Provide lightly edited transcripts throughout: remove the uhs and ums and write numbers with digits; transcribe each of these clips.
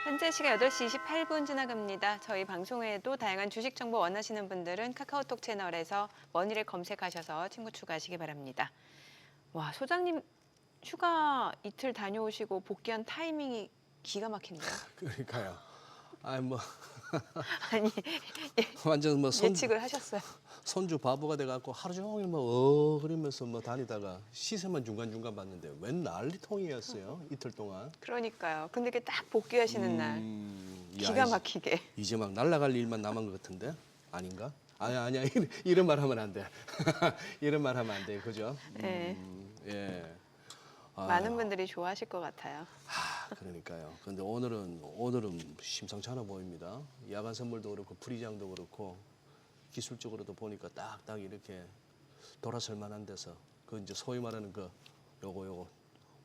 현재 시각 8시 28분 지나갑니다. 저희 방송에도 다양한 주식 정보 원하시는 분들은 카카오톡 채널에서 머니를 검색하셔서 친구 추가하시기 바랍니다. 와, 소장님 휴가 이틀 다녀오시고 복귀한 타이밍이 기가 막힌데요. 그러니까요. 아니 뭐 아니 완전 뭐 예측을 하셨어요. 손주 바보가 돼갖고 하루 종일 뭐 그러면서 뭐 다니다가 시세만 중간중간 봤는데 웬 난리통이었어요 이틀 동안. 그러니까요. 근데 이게 딱 복귀하시는 날 기가 막히게. 이제 막 날아갈 일만 남은 것 같은데 아닌가? 아니야 이런 말 하면 안 돼. 이런 말 하면 안 돼, 그죠? 네. 예. 많은 분들이 좋아하실 것 같아요. 그러니까요. 근데 오늘은 심상치 않아 보입니다. 야간 선물도 그렇고 프리장도 그렇고 기술적으로도 보니까 딱딱 이렇게 돌아설 만한 데서 그 이제 소위 말하는 그 요거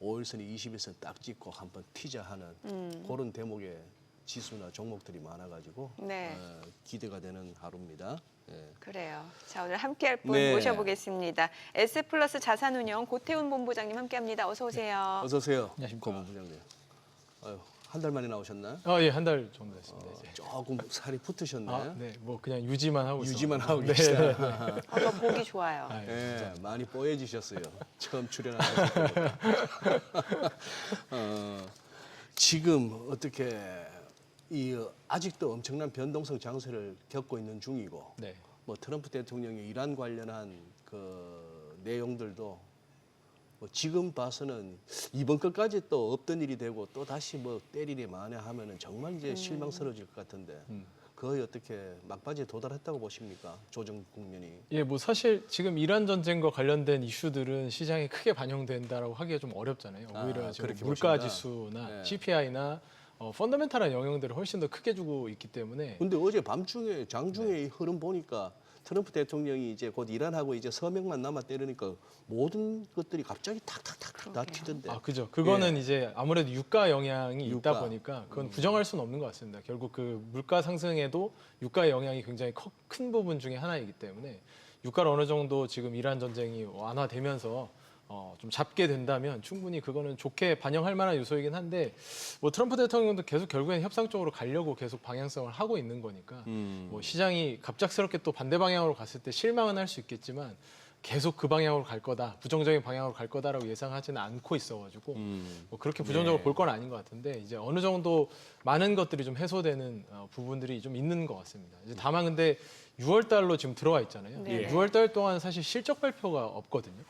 5일선이 20일선 딱 찍고 한번 튀자하는 그런 대목의 지수나 종목들이 많아가지고 네. 기대가 되는 하루입니다. 예. 그래요. 자, 오늘 함께할 분 네. 모셔보겠습니다. S플러스 자산운용 고태훈 본부장님 함께합니다. 어서 오세요. 어서 오세요. 안녕하십니까. 고 본부장님. 아유, 한 달 만에 나오셨나요? 예, 한 달 정도 됐습니다. 이제. 조금 살이 붙으셨네. 네, 뭐 그냥 유지만 하고 유지만 있어요. 하고 계시다. 너 보기 좋아요. 예, 많이 뽀얘지셨어요. 처음 출연하셨을 때. 지금 어떻게 아직도 엄청난 변동성 장세를 겪고 있는 중이고, 네. 뭐 트럼프 대통령의 이란 관련한 그 내용들도 뭐 지금 봐서는 이번 것까지 또 없던 일이 되고 또 다시 뭐 때리리 마냐 하면은 정말 이제 실망스러워질 것 같은데 거의 어떻게 막바지에 도달했다고 보십니까? 조정 국면이. 예, 뭐 사실 지금 이란 전쟁과 관련된 이슈들은 시장에 크게 반영된다라고 하기가 좀 어렵잖아요. 오히려 지금 그렇게 물가 보신다. 지수나 네. CPI나 펀더멘탈한 영향들을 훨씬 더 크게 주고 있기 때문에 근데 어제 밤중에 장중에 이 흐름 보니까 트럼프 대통령이 이제 곧 이란하고 이제 서명만 남았다 이러니까 모든 것들이 갑자기 탁탁탁 다 튀던데. 그죠. 그거는 이제 아무래도 유가 영향이 유가. 있다 보니까 그건 부정할 수는 없는 것 같습니다. 결국 그 물가 상승에도 유가의 영향이 굉장히 큰 부분 중에 하나이기 때문에 유가를 어느 정도 지금 이란 전쟁이 완화되면서 좀 잡게 된다면 충분히 그거는 좋게 반영할 만한 요소이긴 한데 뭐 트럼프 대통령도 계속 결국엔 협상 쪽으로 가려고 계속 방향성을 하고 있는 거니까 뭐 시장이 갑작스럽게 또 반대 방향으로 갔을 때 실망은 할 수 있겠지만 계속 그 방향으로 갈 거다, 부정적인 방향으로 갈 거다라고 예상하지는 않고 있어가지고 뭐 그렇게 부정적으로 볼 건 아닌 것 같은데 이제 어느 정도 많은 것들이 좀 해소되는 부분들이 좀 있는 것 같습니다. 이제 다만 근데 6월 달로 지금 들어와 있잖아요. 네. 6월 달 동안 사실 실적 발표가 없거든요.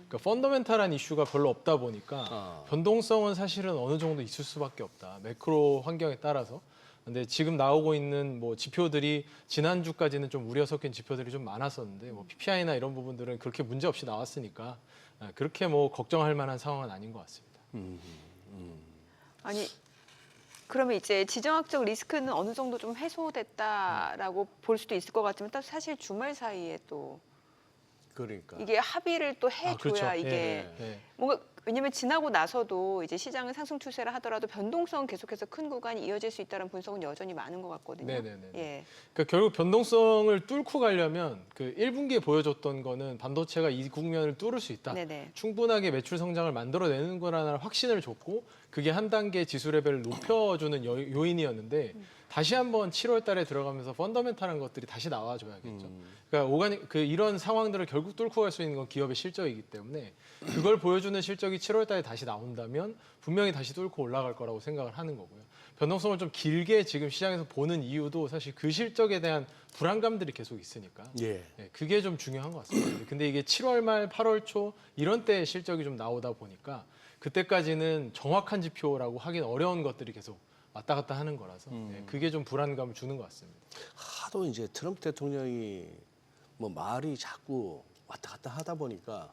그러니까 펀더멘탈한 이슈가 별로 없다 보니까 변동성은 사실은 어느 정도 있을 수밖에 없다. 매크로 환경에 따라서. 근데 지금 나오고 있는 뭐 지표들이 지난주까지는 좀 우려 섞인 지표들이 좀 많았었는데 뭐 PPI나 이런 부분들은 그렇게 문제 없이 나왔으니까 그렇게 뭐 걱정할 만한 상황은 아닌 것 같습니다. 아니 그러면 이제 지정학적 리스크는 어느 정도 좀 해소됐다라고 볼 수도 있을 것 같지만 또 사실 주말 사이에 또 그러니까. 이게 합의를 또 해줘야 그렇죠. 이게 네. 뭔가 왜냐면 지나고 나서도 이제 시장은 상승 추세를 하더라도 변동성 계속해서 큰 구간이 이어질 수 있다는 분석은 여전히 많은 것 같거든요. 네네네. 예. 그러니까 결국 변동성을 뚫고 가려면 그 1분기에 보여줬던 거는 반도체가 이 국면을 뚫을 수 있다. 네네. 충분하게 매출 성장을 만들어내는 거라는 확신을 줬고 그게 한 단계 지수 레벨을 높여주는 요인이었는데 다시 한번 7월 달에 들어가면서 펀더멘탈한 것들이 다시 나와줘야겠죠. 그러니까 이런 상황들을 결국 뚫고 갈 수 있는 건 기업의 실적이기 때문에 그걸 보여주는 실적이 7월 달에 다시 나온다면 분명히 다시 뚫고 올라갈 거라고 생각을 하는 거고요. 변동성을 좀 길게 지금 시장에서 보는 이유도 사실 그 실적에 대한 불안감들이 계속 있으니까 예. 그게 좀 중요한 것 같습니다. 근데 이게 7월 말, 8월 초 이런 때 실적이 좀 나오다 보니까 그때까지는 정확한 지표라고 하긴 어려운 것들이 계속 왔다 갔다 하는 거라서 그게 좀 불안감을 주는 것 같습니다. 하도 이제 트럼프 대통령이 뭐 말이 자꾸 왔다 갔다 하다 보니까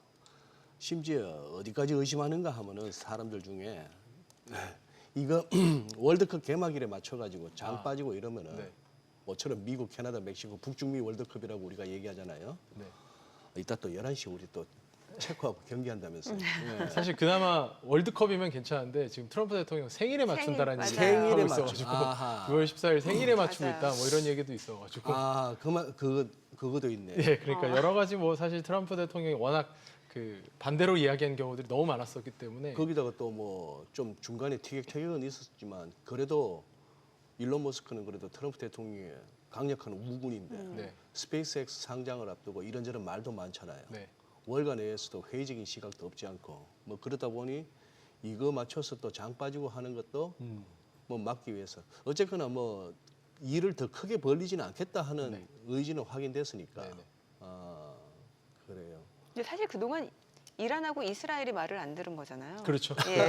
심지어 어디까지 의심하는가 하면은 사람들 중에 이거 월드컵 개막일에 맞춰가지고 장 빠지고 이러면은 네. 뭐처럼 미국, 캐나다, 멕시코, 북중미 월드컵이라고 우리가 얘기하잖아요. 네. 이따 또 11시 우리 또 체코하고 경기한다면서요. 네. 사실 그나마 월드컵이면 괜찮은데 지금 트럼프 대통령 생일에 맞춘다라는 맞아요. 얘기를 하고 생일에 있어가지고 아하. 9월 14일 생일에 맞추고 맞아요. 있다 뭐 이런 얘기도 있어가지고 그거도 있네. 예, 그러니까 여러 가지 뭐 사실 트럼프 대통령이 워낙 그 반대로 이야기한 경우들이 너무 많았었기 때문에 거기다가 또 뭐 좀 중간에 티격태격은 있었지만 그래도 일론 머스크는 그래도 트럼프 대통령의 강력한 우군인데 네. 스페이스X 상장을 앞두고 이런저런 말도 많잖아요. 네. 월가 내에서도 회의적인 시각도 없지 않고 뭐 그러다 보니 이거 맞춰서 또 장 빠지고 하는 것도 뭐 막기 위해서 어쨌거나 뭐 일을 더 크게 벌리지는 않겠다 하는 네. 의지는 확인됐으니까 네, 네. 그래요. 근데 사실 그동안 이란하고 이스라엘이 말을 안 들은 거잖아요. 그렇죠. 예,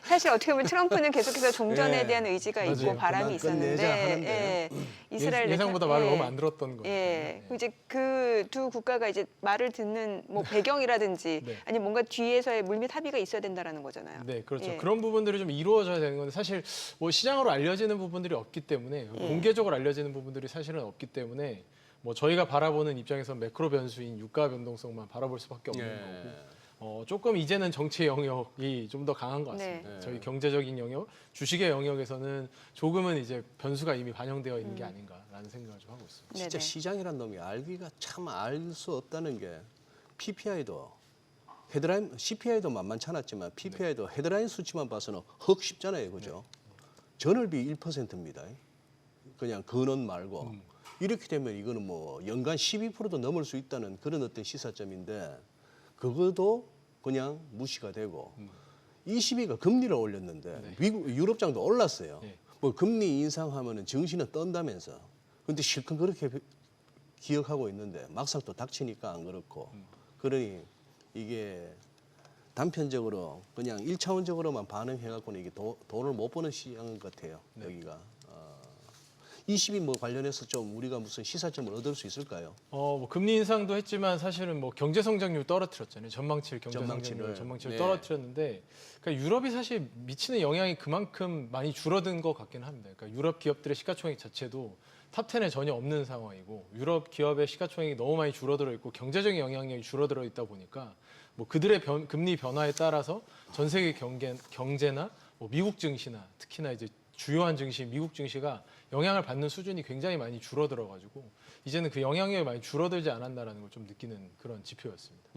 사실 어떻게 보면 트럼프는 계속해서 종전에 예, 대한 의지가 맞아요. 있고 바람이 그만 끝내자 있었는데 하는데. 이스라엘 예상보다 말을 너무 안 들었던 거예요. 예, 이제 그 두 국가가 이제 말을 듣는 뭐 배경이라든지 네. 아니 뭔가 뒤에서의 물밑 합의가 있어야 된다라는 거잖아요. 네, 그렇죠. 예. 그런 부분들이 좀 이루어져야 되는 건데 사실 뭐 시장으로 알려지는 부분들이 없기 때문에 공개적으로 알려지는 부분들이 사실은 없기 때문에 뭐 저희가 바라보는 입장에서 매크로 변수인 유가 변동성만 바라볼 수밖에 없는 거고 조금 이제는 정치의 영역이 좀 더 강한 것 같습니다. 네. 저희 경제적인 영역, 주식의 영역에서는 조금은 이제 변수가 이미 반영되어 있는 게 아닌가라는 생각을 좀 하고 있습니다. 진짜 네네. 시장이란 놈이 알기가 참 알 수 없다는 게 PPI도 헤드라인 CPI도 만만치 않았지만 PPI도 헤드라인 수치만 봐서는 헉 쉽잖아요, 그죠? 전월비 1%입니다. 그냥 근원 말고 이렇게 되면 이거는 뭐 연간 12%도 넘을 수 있다는 그런 어떤 시사점인데 그것도 그냥 무시가 되고 22가 금리를 올렸는데 미국 유럽장도 올랐어요. 네. 뭐 금리 인상하면은 정신은 떤다면서. 근데 실컷 그렇게 기억하고 있는데 막상 또 닥치니까 안 그렇고. 그러니 이게 단편적으로 그냥 1차원적으로만 반응해갖고는 이게 돈을 못 버는 시장 같아요. 여기가. 22 뭐 관련해서 좀 우리가 무슨 시사점을 얻을 수 있을까요? 뭐 금리 인상도 했지만 사실은 뭐 경제 성장률 떨어뜨렸잖아요. 전망치를 경제 성장률 전망치를 네. 떨어뜨렸는데 그러니까 유럽이 사실 미치는 영향이 그만큼 많이 줄어든 것 같긴 합니다. 그러니까 유럽 기업들의 시가총액 자체도 탑 10에 전혀 없는 상황이고 유럽 기업의 시가총액이 너무 많이 줄어들어 있고 경제적인 영향력이 줄어들어 있다 보니까 뭐 그들의 금리 변화에 따라서 전 세계 경제나 뭐 미국 증시나 특히나 이제 주요한 증시 미국 증시가 영향을 받는 수준이 굉장히 많이 줄어들어가지고 이제는 그 영향력이 많이 줄어들지 않았나라는 걸 좀 느끼는 그런 지표였습니다.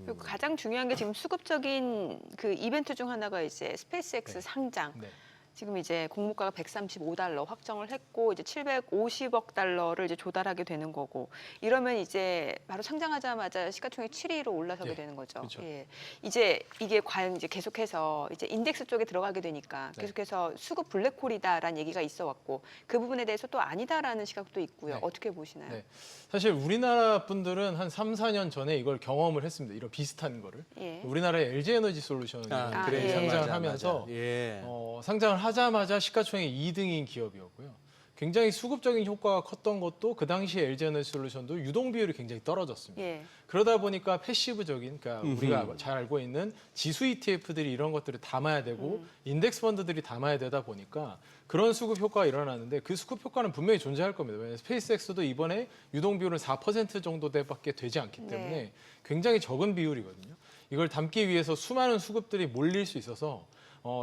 그리고 가장 중요한 게 지금 수급적인 그 이벤트 중 하나가 이제 스페이스X 네. 상장. 네. 지금 이제 공모가가 135달러 확정을 했고 이제 750억 달러를 이제 조달하게 되는 거고 이러면 이제 바로 상장하자마자 시가총액 7위로 올라서게 네, 되는 거죠. 그렇죠. 예. 이제 이게 과연 이제 계속해서 이제 인덱스 쪽에 들어가게 되니까 네. 계속해서 수급 블랙홀이다라는 얘기가 있어 왔고 그 부분에 대해서 또 아니다라는 시각도 있고요. 네. 어떻게 보시나요? 네. 사실 우리나라 분들은 한 3, 4년 전에 이걸 경험을 했습니다. 이런 비슷한 거를. 예. 우리나라의 LG에너지 솔루션이 그래. 예. 상장을 맞아, 하면서 맞아. 예. 상장을 하자마자 시가총액 2등인 기업이었고요. 굉장히 수급적인 효과가 컸던 것도 그 당시에 LG에너지 솔루션도 유동 비율이 굉장히 떨어졌습니다. 예. 그러다 보니까 패시브적인, 그러니까 우리가 잘 알고 있는 지수 ETF들이 이런 것들을 담아야 되고 인덱스 펀드들이 담아야 되다 보니까 그런 수급 효과가 일어나는데 그 수급 효과는 분명히 존재할 겁니다. 왜냐하면 스페이스X도 이번에 유동 비율은 4% 정도밖에 되지 않기 때문에 네. 굉장히 적은 비율이거든요. 이걸 담기 위해서 수많은 수급들이 몰릴 수 있어서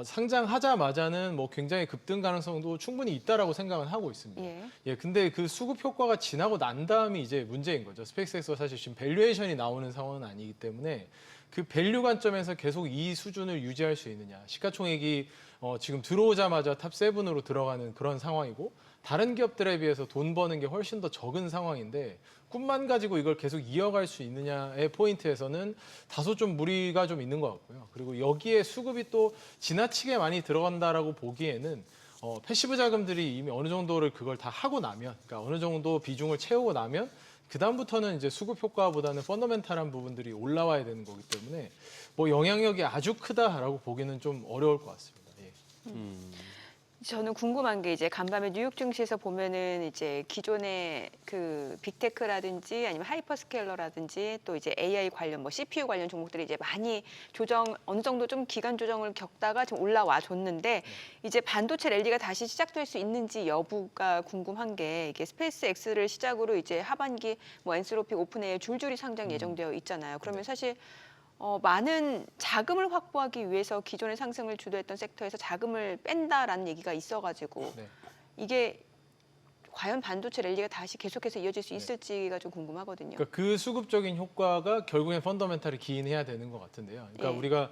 상장하자마자는 뭐 굉장히 급등 가능성도 충분히 있다라고 생각은 하고 있습니다. 예. 근데 그 수급 효과가 지나고 난 다음이 이제 문제인 거죠. 스페이스X가 사실 지금 밸류에이션이 나오는 상황은 아니기 때문에 그 밸류 관점에서 계속 이 수준을 유지할 수 있느냐. 시가총액이 지금 들어오자마자 탑 7으로 들어가는 그런 상황이고 다른 기업들에 비해서 돈 버는 게 훨씬 더 적은 상황인데 꿈만 가지고 이걸 계속 이어갈 수 있느냐의 포인트에서는 다소 좀 무리가 좀 있는 것 같고요. 그리고 여기에 수급이 또 지나치게 많이 들어간다라고 보기에는 패시브 자금들이 이미 어느 정도를 그걸 다 하고 나면, 그러니까 어느 정도 비중을 채우고 나면 그 다음부터는 이제 수급 효과보다는 펀더멘탈한 부분들이 올라와야 되는 거기 때문에 뭐 영향력이 아주 크다라고 보기는 좀 어려울 것 같습니다. 예. 저는 궁금한 게 이제 간밤에 뉴욕 증시에서 보면은 이제 기존의 그 빅테크라든지 아니면 하이퍼스케일러라든지 또 이제 AI 관련 뭐 CPU 관련 종목들이 이제 많이 어느 정도 좀 기간 조정을 겪다가 지금 올라와 줬는데 이제 반도체 랠리가 다시 시작될 수 있는지 여부가 궁금한 게 이게 스페이스X를 시작으로 이제 하반기 뭐 엔스로픽 오픈AI 줄줄이 상장 예정되어 있잖아요. 그러면 사실 많은 자금을 확보하기 위해서 기존의 상승을 주도했던 섹터에서 자금을 뺀다라는 얘기가 있어가지고 네. 이게 과연 반도체 랠리가 다시 계속해서 이어질 수 있을지가 좀 궁금하거든요. 그러니까 그 수급적인 효과가 결국엔 펀더멘탈을 기인해야 되는 것 같은데요. 그러니까 예. 우리가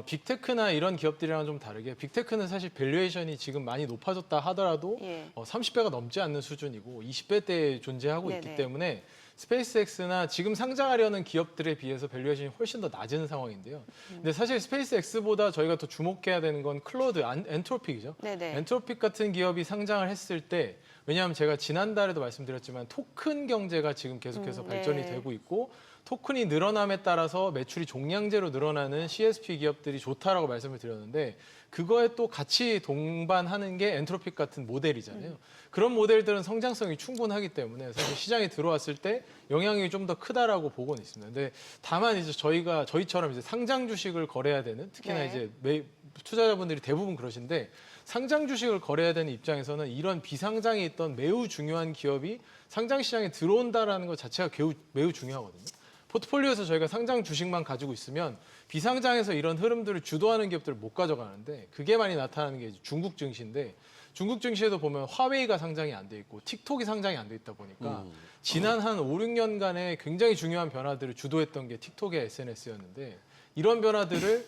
빅테크나 이런 기업들이랑 좀 다르게 빅테크는 사실 밸류에이션이 지금 많이 높아졌다 하더라도 예. 30배가 넘지 않는 수준이고 20배대에 존재하고 네네. 있기 때문에 스페이스X나 지금 상장하려는 기업들에 비해서 밸류에이션이 훨씬 더 낮은 상황인데요. 근데 사실 스페이스X보다 저희가 더 주목해야 되는 건 클로드, 엔트로픽이죠. 네네. 엔트로픽 같은 기업이 상장을 했을 때 왜냐하면 제가 지난달에도 말씀드렸지만 토큰 경제가 지금 계속해서 발전이 네. 되고 있고 토큰이 늘어남에 따라서 매출이 종량제로 늘어나는 CSP 기업들이 좋다라고 말씀을 드렸는데 그거에 또 같이 동반하는 게 엔트로픽 같은 모델이잖아요. 그런 모델들은 성장성이 충분하기 때문에 사실 시장에 들어왔을 때 영향이 좀 더 크다라고 보고는 있습니다. 근데 다만 이제 저희처럼 이제 상장 주식을 거래해야 되는 특히나 네. 이제 투자자분들이 대부분 그러신데 상장 주식을 거래해야 되는 입장에서는 이런 비상장에 있던 매우 중요한 기업이 상장 시장에 들어온다라는 것 자체가 매우 중요하거든요. 포트폴리오에서 저희가 상장 주식만 가지고 있으면 비상장에서 이런 흐름들을 주도하는 기업들을 못 가져가는데 그게 많이 나타나는 게 이제 중국 증시인데 중국 증시에도 보면 화웨이가 상장이 안 돼 있고 틱톡이 상장이 안 돼 있다 보니까 지난 한 5, 6년간의 굉장히 중요한 변화들을 주도했던 게 틱톡의 SNS였는데 이런 변화들을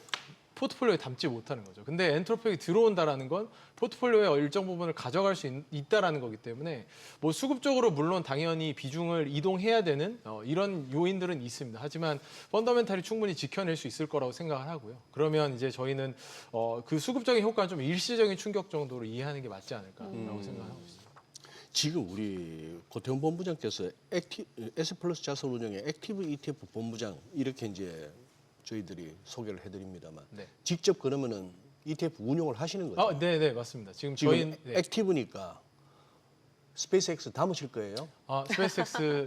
포트폴리오에 담지 못하는 거죠. 근데 엔트로픽이 들어온다라는 건 포트폴리오의 일정 부분을 가져갈 수 있다라는 거기 때문에 뭐 수급적으로 물론 당연히 비중을 이동해야 되는 이런 요인들은 있습니다. 하지만 펀더멘탈이 충분히 지켜낼 수 있을 거라고 생각을 하고요. 그러면 이제 저희는 그 수급적인 효과는 좀 일시적인 충격 정도로 이해하는 게 맞지 않을까라고 생각하고 있습니다. 지금 우리 고태훈 본부장께서 S플러스 자산운용의 액티브 ETF 본부장 이렇게 이제 저희들이 소개를 해드립니다만 네. 직접 그러면은 ETF 운용을 하시는 거죠? 네, 맞습니다. 지금 지금 저희 액티브니까 스페이스X 담으실 거예요? 스페이스X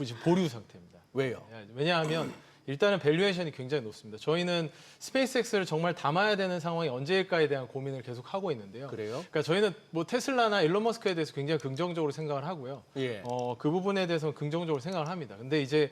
지금 보류 상태입니다. 왜요? 왜냐하면 일단은 밸류에이션이 굉장히 높습니다. 저희는 스페이스X를 정말 담아야 되는 상황이 언제일까에 대한 고민을 계속 하고 있는데요. 그래요? 그러니까 저희는 뭐 테슬라나 일론 머스크에 대해서 굉장히 긍정적으로 생각을 하고요. 예. 그 부분에 대해서는 긍정적으로 생각을 합니다. 근데 이제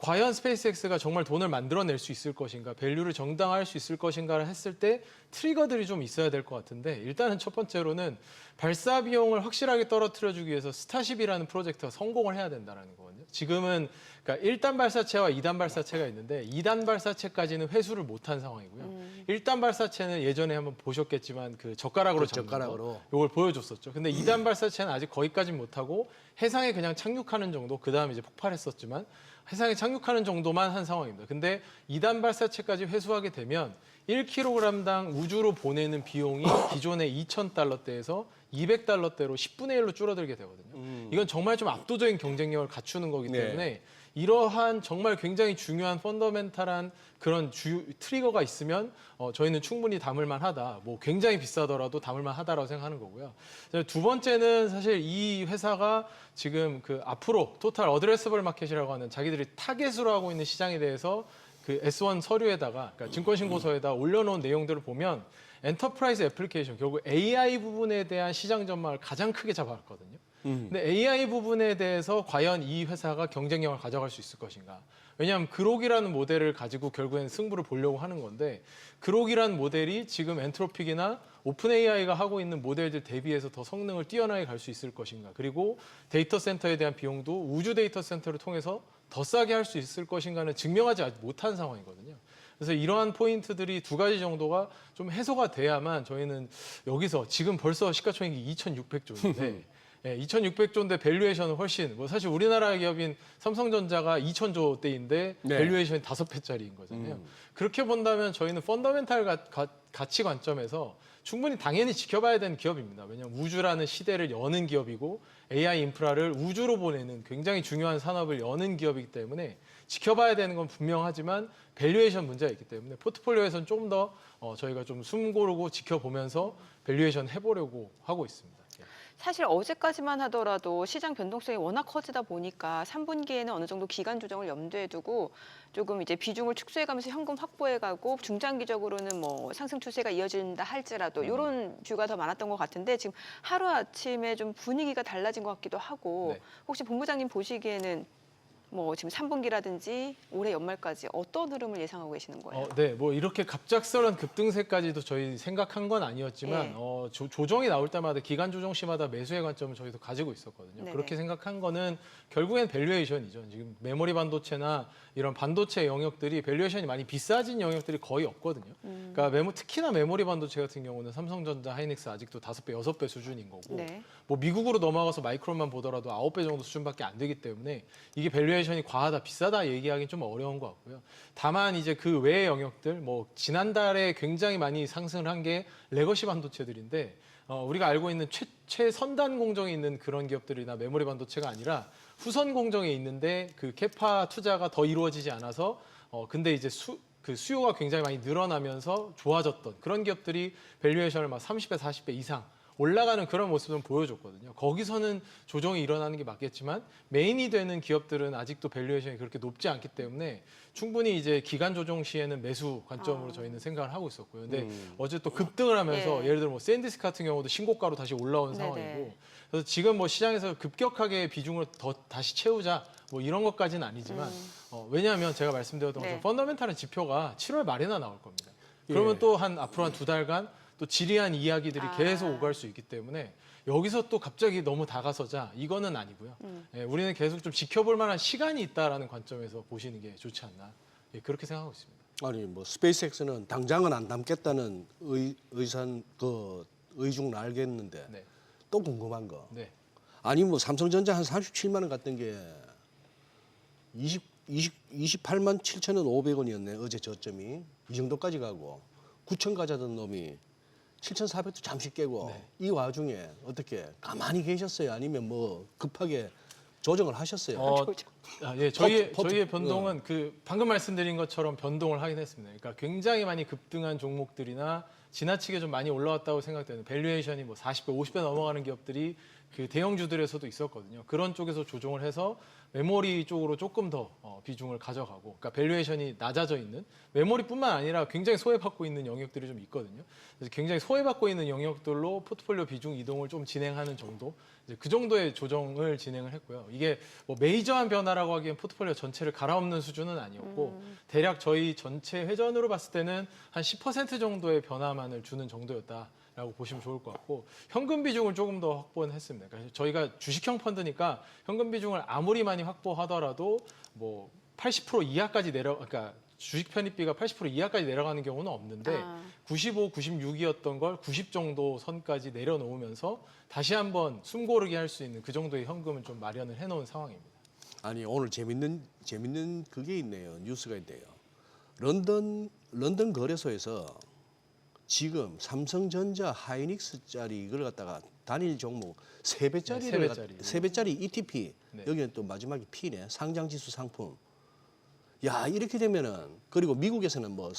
과연 스페이스X가 정말 돈을 만들어낼 수 있을 것인가, 밸류를 정당화할 수 있을 것인가를 했을 때 트리거들이 좀 있어야 될 것 같은데 일단은 첫 번째로는 발사 비용을 확실하게 떨어뜨려주기 위해서 스타쉽이라는 프로젝트가 성공을 해야 된다는 거거든요. 지금은 그러니까 1단 발사체와 2단 발사체가 있는데 2단 발사체까지는 회수를 못한 상황이고요. 1단 발사체는 예전에 한번 보셨겠지만 그 젓가락으로 그 잡는 젓가락으로. 이걸 보여줬었죠. 근데 2단 발사체는 아직 거기까지는 못하고 해상에 그냥 착륙하는 정도, 그 다음에 이제 폭발했었지만 해상에 착륙하는 정도만 한 상황입니다. 근데 2단 발사체까지 회수하게 되면 1kg당 우주로 보내는 비용이 기존의 2,000달러대에서 200달러대로 10분의 1로 줄어들게 되거든요. 이건 정말 좀 압도적인 경쟁력을 갖추는 거기 네. 때문에 이러한 정말 굉장히 중요한 펀더멘탈한 그런 트리거가 있으면 저희는 충분히 담을 만하다. 뭐 굉장히 비싸더라도 담을 만하다라고 생각하는 거고요. 두 번째는 사실 이 회사가 지금 그 앞으로 토탈 어드레서블 마켓이라고 하는 자기들이 타겟으로 하고 있는 시장에 대해서 그 S1 서류에다가 그러니까 증권신고서에다 올려놓은 내용들을 보면 엔터프라이즈 애플리케이션 결국 AI 부분에 대한 시장 전망을 가장 크게 잡아왔거든요. 근데 AI 부분에 대해서 과연 이 회사가 경쟁력을 가져갈 수 있을 것인가? 왜냐하면 그록이라는 모델을 가지고 결국엔 승부를 보려고 하는 건데 그록이라는 모델이 지금 엔트로픽이나 오픈 AI가 하고 있는 모델들 대비해서 더 성능을 뛰어나게 갈 수 있을 것인가? 그리고 데이터 센터에 대한 비용도 우주 데이터 센터를 통해서 더 싸게 할 수 있을 것인가는 증명하지 아직 못한 상황이거든요. 그래서 이러한 포인트들이 두 가지 정도가 좀 해소가 돼야만 저희는 여기서 지금 벌써 시가총액이 2,600조인데 2,600조인데 밸류에이션은 훨씬 뭐 사실 우리나라 기업인 삼성전자가 2,000조대인데 네. 밸류에이션이 5배짜리인 거잖아요. 그렇게 본다면 저희는 펀더멘탈 가치 관점에서 충분히 당연히 지켜봐야 되는 기업입니다. 왜냐하면 우주라는 시대를 여는 기업이고 AI 인프라를 우주로 보내는 굉장히 중요한 산업을 여는 기업이기 때문에 지켜봐야 되는 건 분명하지만 밸류에이션 문제가 있기 때문에 포트폴리오에서는 좀 더 저희가 좀 숨 고르고 지켜보면서 밸류에이션 해보려고 하고 있습니다. 사실 어제까지만 하더라도 시장 변동성이 워낙 커지다 보니까 3분기에는 어느 정도 기간 조정을 염두에 두고 조금 이제 비중을 축소해가면서 현금 확보해가고 중장기적으로는 뭐 상승 추세가 이어진다 할지라도 이런 뷰가 더 많았던 것 같은데 지금 하루 아침에 좀 분위기가 달라진 것 같기도 하고 네. 혹시 본부장님 보시기에는 뭐 지금 3분기라든지 올해 연말까지 어떤 흐름을 예상하고 계시는 거예요? 네, 뭐 이렇게 갑작스런 급등세까지도 저희 생각한 건 아니었지만 예. 조정이 나올 때마다 기간 조정 시마다 매수의 관점을 저희도 가지고 있었거든요. 네네. 그렇게 생각한 거는 결국엔 밸류에이션이죠. 지금 메모리 반도체나 이런 반도체 영역들이 밸류에이션이 많이 비싸진 영역들이 거의 없거든요. 그러니까 특히나 메모리 반도체 같은 경우는 삼성전자, 하이닉스 아직도 5배, 6배 수준인 거고 네. 뭐 미국으로 넘어가서 마이크론만 보더라도 9배 정도 수준밖에 안 되기 때문에 이게 밸류에이션이 과하다, 비싸다 얘기하기는 좀 어려운 것 같고요. 다만 이제 그 외의 영역들, 뭐 지난달에 굉장히 많이 상승을 한 게 레거시 반도체들인데 우리가 알고 있는 최선단 공정에 있는 그런 기업들이나 메모리 반도체가 아니라 후선 공정에 있는데 그 캐파 투자가 더 이루어지지 않아서 근데 이제 그 수요가 굉장히 많이 늘어나면서 좋아졌던 그런 기업들이 밸류에이션을 막 30배, 40배 이상 올라가는 그런 모습은 보여줬거든요. 거기서는 조정이 일어나는 게 맞겠지만 메인이 되는 기업들은 아직도 밸류에이션이 그렇게 높지 않기 때문에 충분히 이제 기간 조정 시에는 매수 관점으로 저희는 생각을 하고 있었고요. 근데 어제 또 급등을 하면서 예. 예를 들어 뭐 샌디스크 같은 경우도 신고가로 다시 올라온 네네. 상황이고 그래서 지금 뭐 시장에서 급격하게 비중을 더 다시 채우자 뭐 이런 것까지는 아니지만 왜냐하면 제가 말씀드렸던 네. 것처럼 펀더멘탈한 지표가 7월 말에나 나올 겁니다. 그러면 예. 또 앞으로 한 2달간 또 지리한 이야기들이 아. 계속 오갈 수 있기 때문에 여기서 또 갑자기 너무 다가서자 이거는 아니고요. 예, 우리는 계속 좀 지켜볼 만한 시간이 있다라는 관점에서 보시는 게 좋지 않나 그렇게 생각하고 있습니다. 아니 뭐 스페이스X는 당장은 안 담겠다는 의중은 알겠는데 네, 또 궁금한 거. 네, 아니 뭐 삼성전자 한 37만 원 갔던 게 28만 7천 원 500원이었네 어제 저점이 이 정도까지 가고 9천 가자던 놈이 7,400도 잠시 깨고 네. 이 와중에 어떻게 가만히 계셨어요? 아니면 뭐 급하게 조정을 하셨어요? 예, 저희의 포트- 변동은 그 방금 말씀드린 것처럼 변동을 하긴 했습니다. 그러니까 굉장히 많이 급등한 종목들이나 지나치게 좀 많이 올라왔다고 생각되는 밸류에이션이 뭐 40배, 50배 넘어가는 기업들이 그 대형주들에서도 있었거든요. 그런 쪽에서 조정을 해서 메모리 쪽으로 조금 더 비중을 가져가고, 그러니까 밸류에이션이 낮아져 있는 메모리뿐만 아니라 굉장히 소외받고 있는 영역들이 좀 있거든요. 그래서 굉장히 소외받고 있는 영역들로 포트폴리오 비중 이동을 좀 진행하는 정도, 이제 그 정도의 조정을 진행을 했고요. 이게 뭐 메이저한 변화라고 하기엔 포트폴리오 전체를 갈아엎는 수준은 아니었고, 대략 저희 전체 회전으로 봤을 때는 한 10% 정도의 변화만을 주는 정도였다. 라고 보시면 좋을 것 같고 현금 비중을 조금 더 확보는 했습니다. 그래서 저희가 주식형 펀드니까 현금 비중을 아무리 많이 확보하더라도 뭐 80% 이하까지 그러니까 주식 편입비가 80% 이하까지 내려가는 경우는 없는데 95, 96이었던 걸 90 정도 선까지 내려놓으면서 다시 한번 숨고르기 할 수 있는 그 정도의 현금을 좀 마련을 해놓은 상황입니다. 아니 오늘 재밌는 그게 있네요. 뉴스가 있네요. 런던 거래소에서 지금 삼성전자 하이닉스짜리 이걸 갖다가 단일 종목 3배짜리를 3배짜리 ETP 네. 여기는 또 마지막에 P네 상장지수 상품. 야 이렇게 되면은 그리고 미국에서는 뭐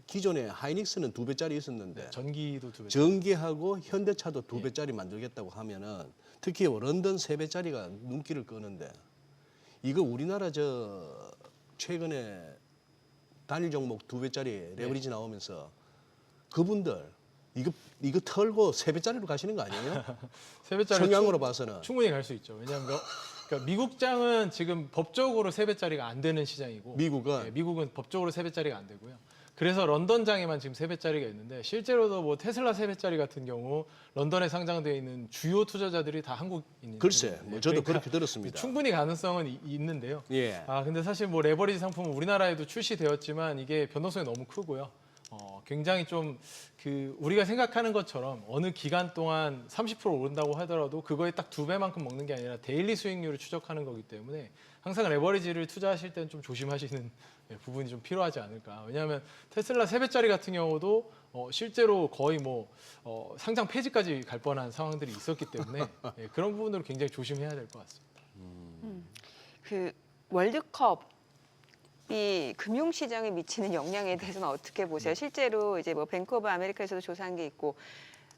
기존에 하이닉스는 2배짜리 있었는데 전기도 2배. 전기하고 현대차도 2배짜리 만들겠다고 하면은 특히 런던 3배짜리가 눈길을 끄는데 이거 우리나라 최근에 단일 종목 2배짜리 레버리지 나오면서 그분들 이거 털고 3배짜리로 가시는 거 아니에요? 3배짜리 성향으로 봐서는 충분히 갈 수 있죠. 왜냐하면 그러니까 미국장은 지금 법적으로 3배짜리가 안 되는 시장이고 미국은 미국은 법적으로 3배짜리가 안 되고요. 그래서 런던장에만 지금 3배짜리가 있는데 실제로도 뭐 테슬라 3배짜리 같은 경우 런던에 상장되어 있는 주요 투자자들이 다 한국인입니다. 글쎄 뭐 저도 그렇게 들었습니다. 충분히 가능성은 있는데요. 예. 근데 사실 뭐 레버리지 상품은 우리나라에도 출시되었지만 이게 변동성이 너무 크고요. 굉장히 좀 우리가 생각하는 것처럼 어느 기간 동안 30% 오른다고 하더라도 그거에 딱 2배만큼 먹는 게 아니라 데일리 수익률을 추적하는 거기 때문에 항상 레버리지를 투자하실 때는 좀 조심하시는 부분이 좀 필요하지 않을까. 왜냐하면 테슬라 3배짜리 같은 경우도 실제로 거의 뭐 상장 폐지까지 갈 뻔한 상황들이 있었기 때문에 그런 부분으로 굉장히 조심해야 될 것 같습니다. 그 월드컵 이 금융시장에 미치는 영향에 대해서는 어떻게 보세요? 실제로 이제 뭐 뱅크 오브 아메리카에서도 조사한 게 있고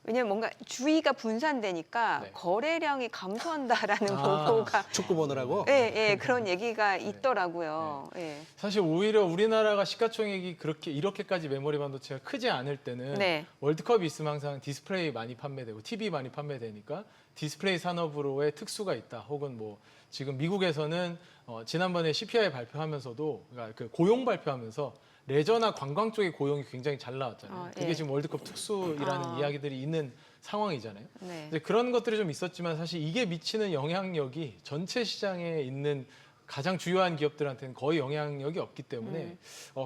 왜냐면 뭔가 주의가 분산되니까 네. 거래량이 감소한다라는 아. 보고가 축구 보느라고. 예, 예, 그런 얘기가 있더라고요. 예. 사실 오히려 우리나라가 시가총액이 이렇게까지 메모리 반도체가 크지 않을 때는 네. 월드컵이 있으면 항상 디스플레이 많이 판매되고 TV 많이 판매되니까 디스플레이 산업으로의 특수가 있다. 혹은 뭐 지금 미국에서는 지난번에 CPI 발표하면서도 그러니까 그 고용 발표하면서 레저나 관광 쪽의 고용이 굉장히 잘 나왔잖아요. 그게 예. 지금 월드컵 특수라는 이야기들이 있는 상황이잖아요. 네. 이제 그런 것들이 좀 있었지만 사실 이게 미치는 영향력이 전체 시장에 있는 가장 주요한 기업들한테는 거의 영향력이 없기 때문에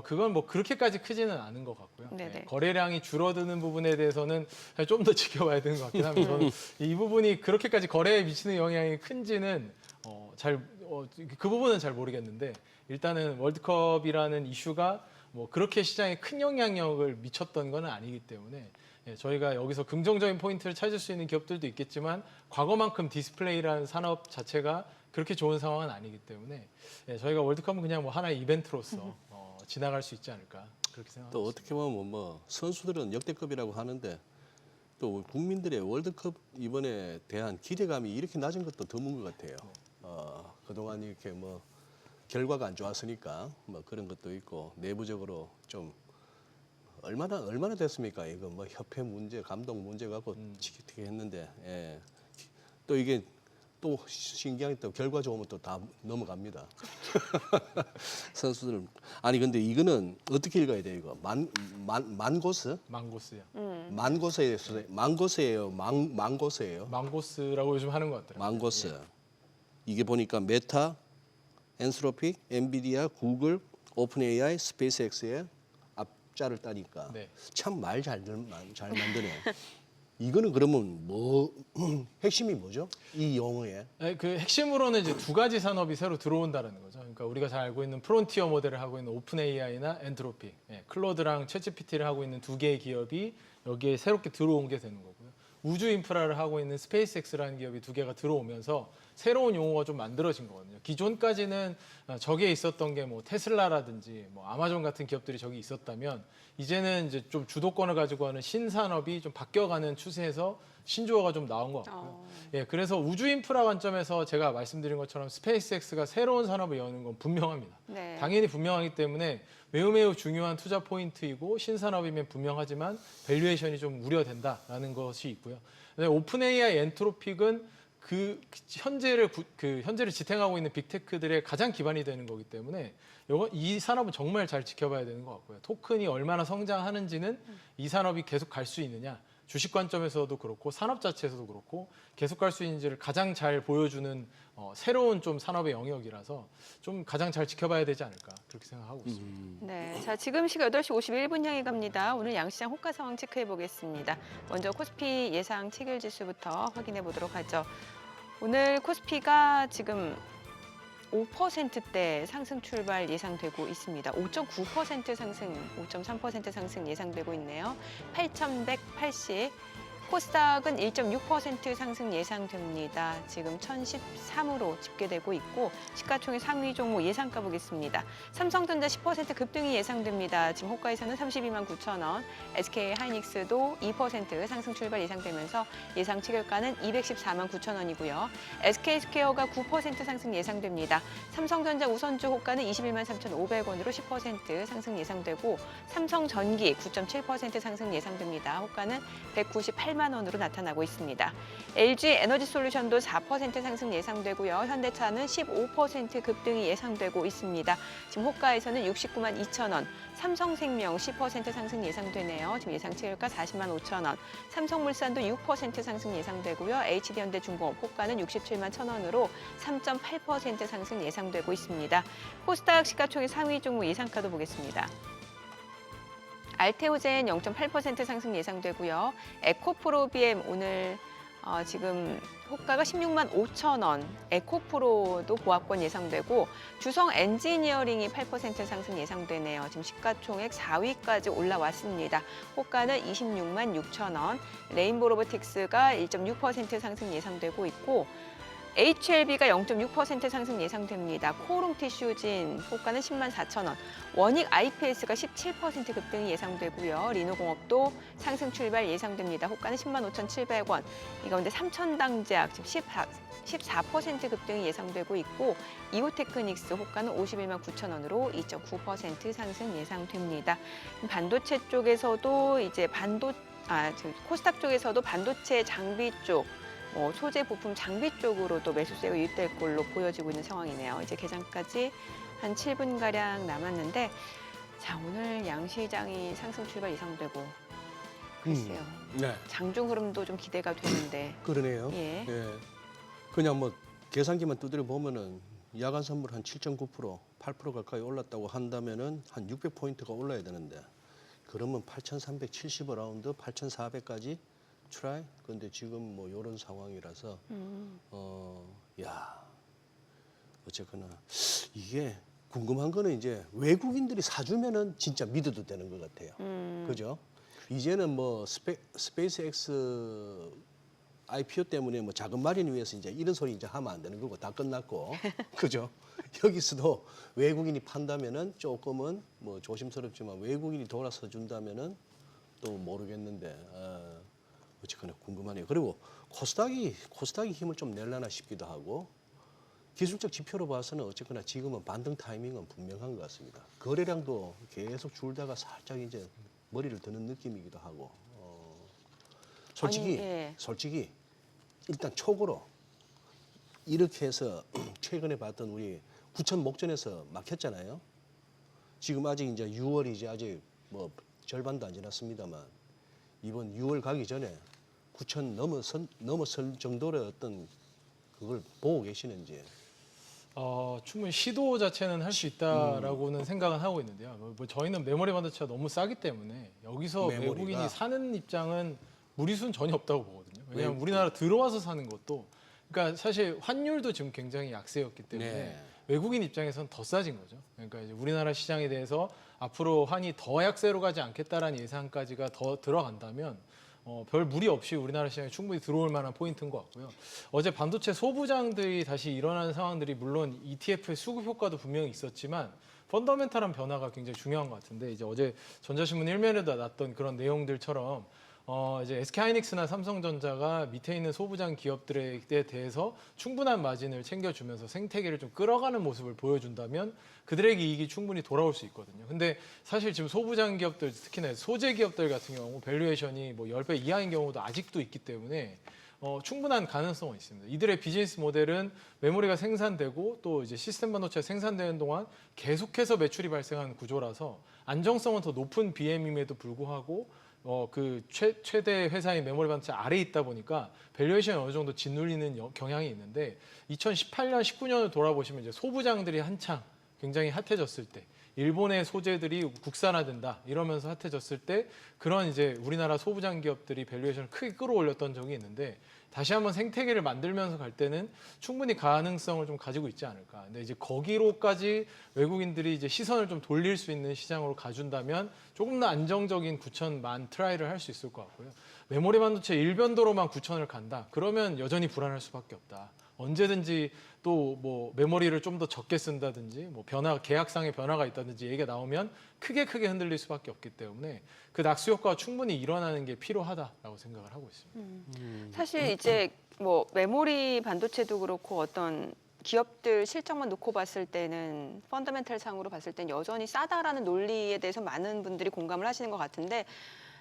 그건 뭐 그렇게까지 크지는 않은 것 같고요. 네네. 네, 거래량이 줄어드는 부분에 대해서는 좀 더 지켜봐야 되는 것 같긴 합니다. 저는 이 부분이 그렇게까지 거래에 미치는 영향이 큰지는 그 부분은 잘 모르겠는데 일단은 월드컵이라는 이슈가 뭐 그렇게 시장에 큰 영향력을 미쳤던 건 아니기 때문에 저희가 여기서 긍정적인 포인트를 찾을 수 있는 기업들도 있겠지만 과거만큼 디스플레이라는 산업 자체가 그렇게 좋은 상황은 아니기 때문에 저희가 월드컵은 그냥 뭐 하나의 이벤트로서 지나갈 수 있지 않을까 그렇게 생각합니다. 또 어떻게 보면 뭐 선수들은 역대급이라고 하는데 또 국민들의 월드컵 이번에 대한 기대감이 이렇게 낮은 것도 드문 것 같아요. 그동안 이렇게 뭐 결과가 안 좋았으니까 뭐 그런 것도 있고 내부적으로 좀 얼마나 됐습니까? 이거 뭐 협회 문제, 감독 문제 갖고 지키게 했는데 또 이게 또 신기한 게 또 결과 좋으면 또 다 넘어갑니다. 선수들 아니 근데 이거는 어떻게 읽어야 돼요? 이거 만고스? 망고스요. 망고스예요. 망고스예요. 망고스라고 요즘 하는 것 같더라고요. 망고스. 이게 보니까 메타, 엔스로픽, 엔비디아, 구글, 오픈 AI, 스페이스X의 앞자를 따니까 네. 참 말 잘 만드네. 이거는 그러면 뭐 핵심이 뭐죠? 이 용어에 그 핵심으로는 이제 두 가지 산업이 새로 들어온다는 거죠. 그러니까 우리가 잘 알고 있는 프론티어 모델을 하고 있는 오픈 AI나 엔트로픽, 클로드랑 챗GPT를 하고 있는 두 개의 기업이 여기에 새롭게 들어온 게 되는 거고요. 우주 인프라를 하고 있는 스페이스X라는 기업이 두 개가 들어오면서 새로운 용어가 좀 만들어진 거거든요. 기존까지는 저기에 있었던 게 뭐 테슬라라든지 뭐 아마존 같은 기업들이 저기 있었다면 이제는 이제 좀 주도권을 가지고 하는 신산업이 좀 바뀌어가는 추세에서 신조어가 좀 나온 것 같고요. 그래서 우주 인프라 관점에서 제가 말씀드린 것처럼 스페이스X가 새로운 산업을 여는 건 분명합니다. 네. 당연히 분명하기 때문에 매우 중요한 투자 포인트이고 신산업이면 분명하지만 밸류에이션이 좀 우려된다라는 것이 있고요. 오픈 AI 엔트로픽은 현재를 지탱하고 있는 빅테크들의 가장 기반이 되는 거기 때문에 이 산업은 정말 잘 지켜봐야 되는 것 같고요. 토큰이 얼마나 성장하는지는 이 산업이 계속 갈 수 있느냐, 주식 관점에서도 그렇고 산업 자체에서도 그렇고 계속 갈 수 있는지를 가장 잘 보여주는 새로운 좀 산업의 영역이라서 좀 가장 잘 지켜봐야 되지 않을까 그렇게 생각하고 있습니다. 네, 자 지금 시각 8시 51분 향해 갑니다. 오늘 양시장 호가 상황 체크해 보겠습니다. 먼저 코스피 예상 체결 지수부터 확인해 보도록 하죠. 오늘 코스피가 지금 5%대 상승 출발 예상되고 있습니다. 5.9% 상승, 5.3% 상승 예상되고 있네요. 8,180. 코스닥은 1.6% 상승 예상됩니다. 지금 1,013으로 집계되고 있고 시가총액 상위 종목 예상가 보겠습니다. 삼성전자 10% 급등이 예상됩니다. 지금 호가에서는 32만 9천 원, SK 하이닉스도 2% 상승 출발 예상되면서 예상 체결가는 214만 9천 원이고요. SK 스퀘어가 9% 상승 예상됩니다. 삼성전자 우선주 호가는 21만 3,500원으로 10% 상승 예상되고 삼성전기 9.7% 상승 예상됩니다. 호가는 198만 원으로 나타나고 있습니다. LG 에너지솔루션도 4% 상승 예상되고요. 현대차는 15% 급등이 예상되고 있습니다. 지금 호가에서는 69만 2천 원, 삼성생명 10% 상승 예상되네요. 지금 예상 체결가 40만 5천 원, 삼성물산도 6% 상승 예상되고요. HD현대중공업 호가는 67만 1천 원으로 3.8% 상승 예상되고 있습니다. 코스닥 시가총액 상위 종목 예상가도 보겠습니다. 알테오젠 0.8% 상승 예상되고요. 에코프로비엠 오늘 지금 호가가 16만 5천 원, 에코프로도 보합권 예상되고 주성 엔지니어링이 8% 상승 예상되네요. 지금 시가총액 4위까지 올라왔습니다. 호가는 26만 6천 원, 레인보 로보틱스가 1.6% 상승 예상되고 있고 HLB가 0.6% 상승 예상됩니다. 코오롱 티슈진 호가는 104,000원. 원익 IPS가 17% 급등이 예상되고요. 리노공업도 상승 출발 예상됩니다. 호가는 105,700원. 이 가운데 삼천당제약 지금 14% 급등이 예상되고 있고 이오테크닉스 호가는 519,000원으로 2.9% 상승 예상됩니다. 반도체 쪽에서도 이제 코스닥 쪽에서도 반도체 장비 쪽 소재 부품 장비 쪽으로도 매수세가 유입될 걸로 보여지고 있는 상황이네요. 이제 개장까지 한 7분가량 남았는데 자 오늘 양시장이 상승 출발 예상되고 글쎄요. 네. 장중 흐름도 좀 기대가 되는데 그러네요. 예. 예. 그냥 뭐 계산기만 두드려 보면은 야간 선물 한 7.9%, 8% 가까이 올랐다고 한다면은 한 600포인트가 올라야 되는데 그러면 8,370라운드, 8,400까지 트라이. 근데 지금 뭐 이런 상황이라서 어쨌거나 이게 궁금한 거는 이제 외국인들이 사주면은 진짜 믿어도 되는 것 같아요. 그죠? 이제는 뭐 스페이스X IPO 때문에 뭐 자금 마련 위해서 이제 이런 소리 이제 하면 안 되는 거고 다 끝났고 그죠? 여기서도 외국인이 판다면은 조금은 뭐 조심스럽지만 외국인이 돌아서 준다면은 또 모르겠는데 어쨌거나 궁금하네요. 그리고 코스닥이 힘을 좀 낼라나 싶기도 하고 기술적 지표로 봐서는 어쨌거나 지금은 반등 타이밍은 분명한 것 같습니다. 거래량도 계속 줄다가 살짝 이제 머리를 드는 느낌이기도 하고 솔직히 일단 촉으로 이렇게 해서 최근에 봤던 우리 9천 목전에서 막혔잖아요. 지금 아직 이제 6월이지 아직 뭐 절반도 안 지났습니다만 이번 6월 가기 전에 9천 넘어설 정도의 어떤 그걸 보고 계시는지. 충분히 시도 자체는 할 수 있다라고는 생각은 하고 있는데요. 뭐 저희는 메모리 반도체가 너무 싸기 때문에 여기서 메모리가. 외국인이 사는 입장은 무리수는 전혀 없다고 보거든요. 왜냐하면 네. 우리나라 들어와서 사는 것도 그러니까 사실 환율도 지금 굉장히 약세였기 때문에 네. 외국인 입장에서는 더 싸진 거죠. 그러니까 이제 우리나라 시장에 대해서 앞으로 환이 더 약세로 가지 않겠다라는 예상까지가 더 들어간다면 별 무리 없이 우리나라 시장에 충분히 들어올 만한 포인트인 것 같고요. 어제 반도체 소부장들이 다시 일어나는 상황들이 물론 ETF의 수급 효과도 분명히 있었지만 펀더멘탈한 변화가 굉장히 중요한 것 같은데 이제 어제 전자신문 1면에도 났던 그런 내용들처럼 이제 SK하이닉스나 삼성전자가 밑에 있는 소부장 기업들에 대해서 충분한 마진을 챙겨주면서 생태계를 좀 끌어가는 모습을 보여준다면 그들에게 이익이 충분히 돌아올 수 있거든요. 근데 사실 지금 소부장 기업들, 특히나 소재 기업들 같은 경우 밸류에이션이 뭐 10배 이하인 경우도 아직도 있기 때문에 충분한 가능성은 있습니다. 이들의 비즈니스 모델은 메모리가 생산되고 또 이제 시스템 반도체가 생산되는 동안 계속해서 매출이 발생하는 구조라서 안정성은 더 높은 BM임에도 불구하고 그 최대 회사인 메모리 반도체 아래에 있다 보니까 밸류에이션이 어느 정도 짓눌리는 경향이 있는데 2018년, 19년을 돌아보시면 이제 소부장들이 한창 굉장히 핫해졌을 때 일본의 소재들이 국산화된다 이러면서 핫해졌을 때 그런 이제 우리나라 소부장 기업들이 밸류에이션을 크게 끌어올렸던 적이 있는데 다시 한번 생태계를 만들면서 갈 때는 충분히 가능성을 좀 가지고 있지 않을까. 근데 이제 거기로까지 외국인들이 이제 시선을 좀 돌릴 수 있는 시장으로 가준다면 조금 더 안정적인 9천만 트라이를 할 수 있을 것 같고요. 메모리 반도체 일변도로만 9천을 간다. 그러면 여전히 불안할 수밖에 없다. 언제든지 또 뭐 메모리를 좀 더 적게 쓴다든지 뭐 계약상의 변화가 있다든지 얘기가 나오면 크게 흔들릴 수밖에 없기 때문에 그 낙수 효과가 충분히 일어나는 게 필요하다라고 생각을 하고 있습니다. 사실 이제 뭐 메모리 반도체도 그렇고 어떤 기업들 실적만 놓고 봤을 때는 펀더멘탈 상으로 봤을 땐 여전히 싸다라는 논리에 대해서 많은 분들이 공감을 하시는 것 같은데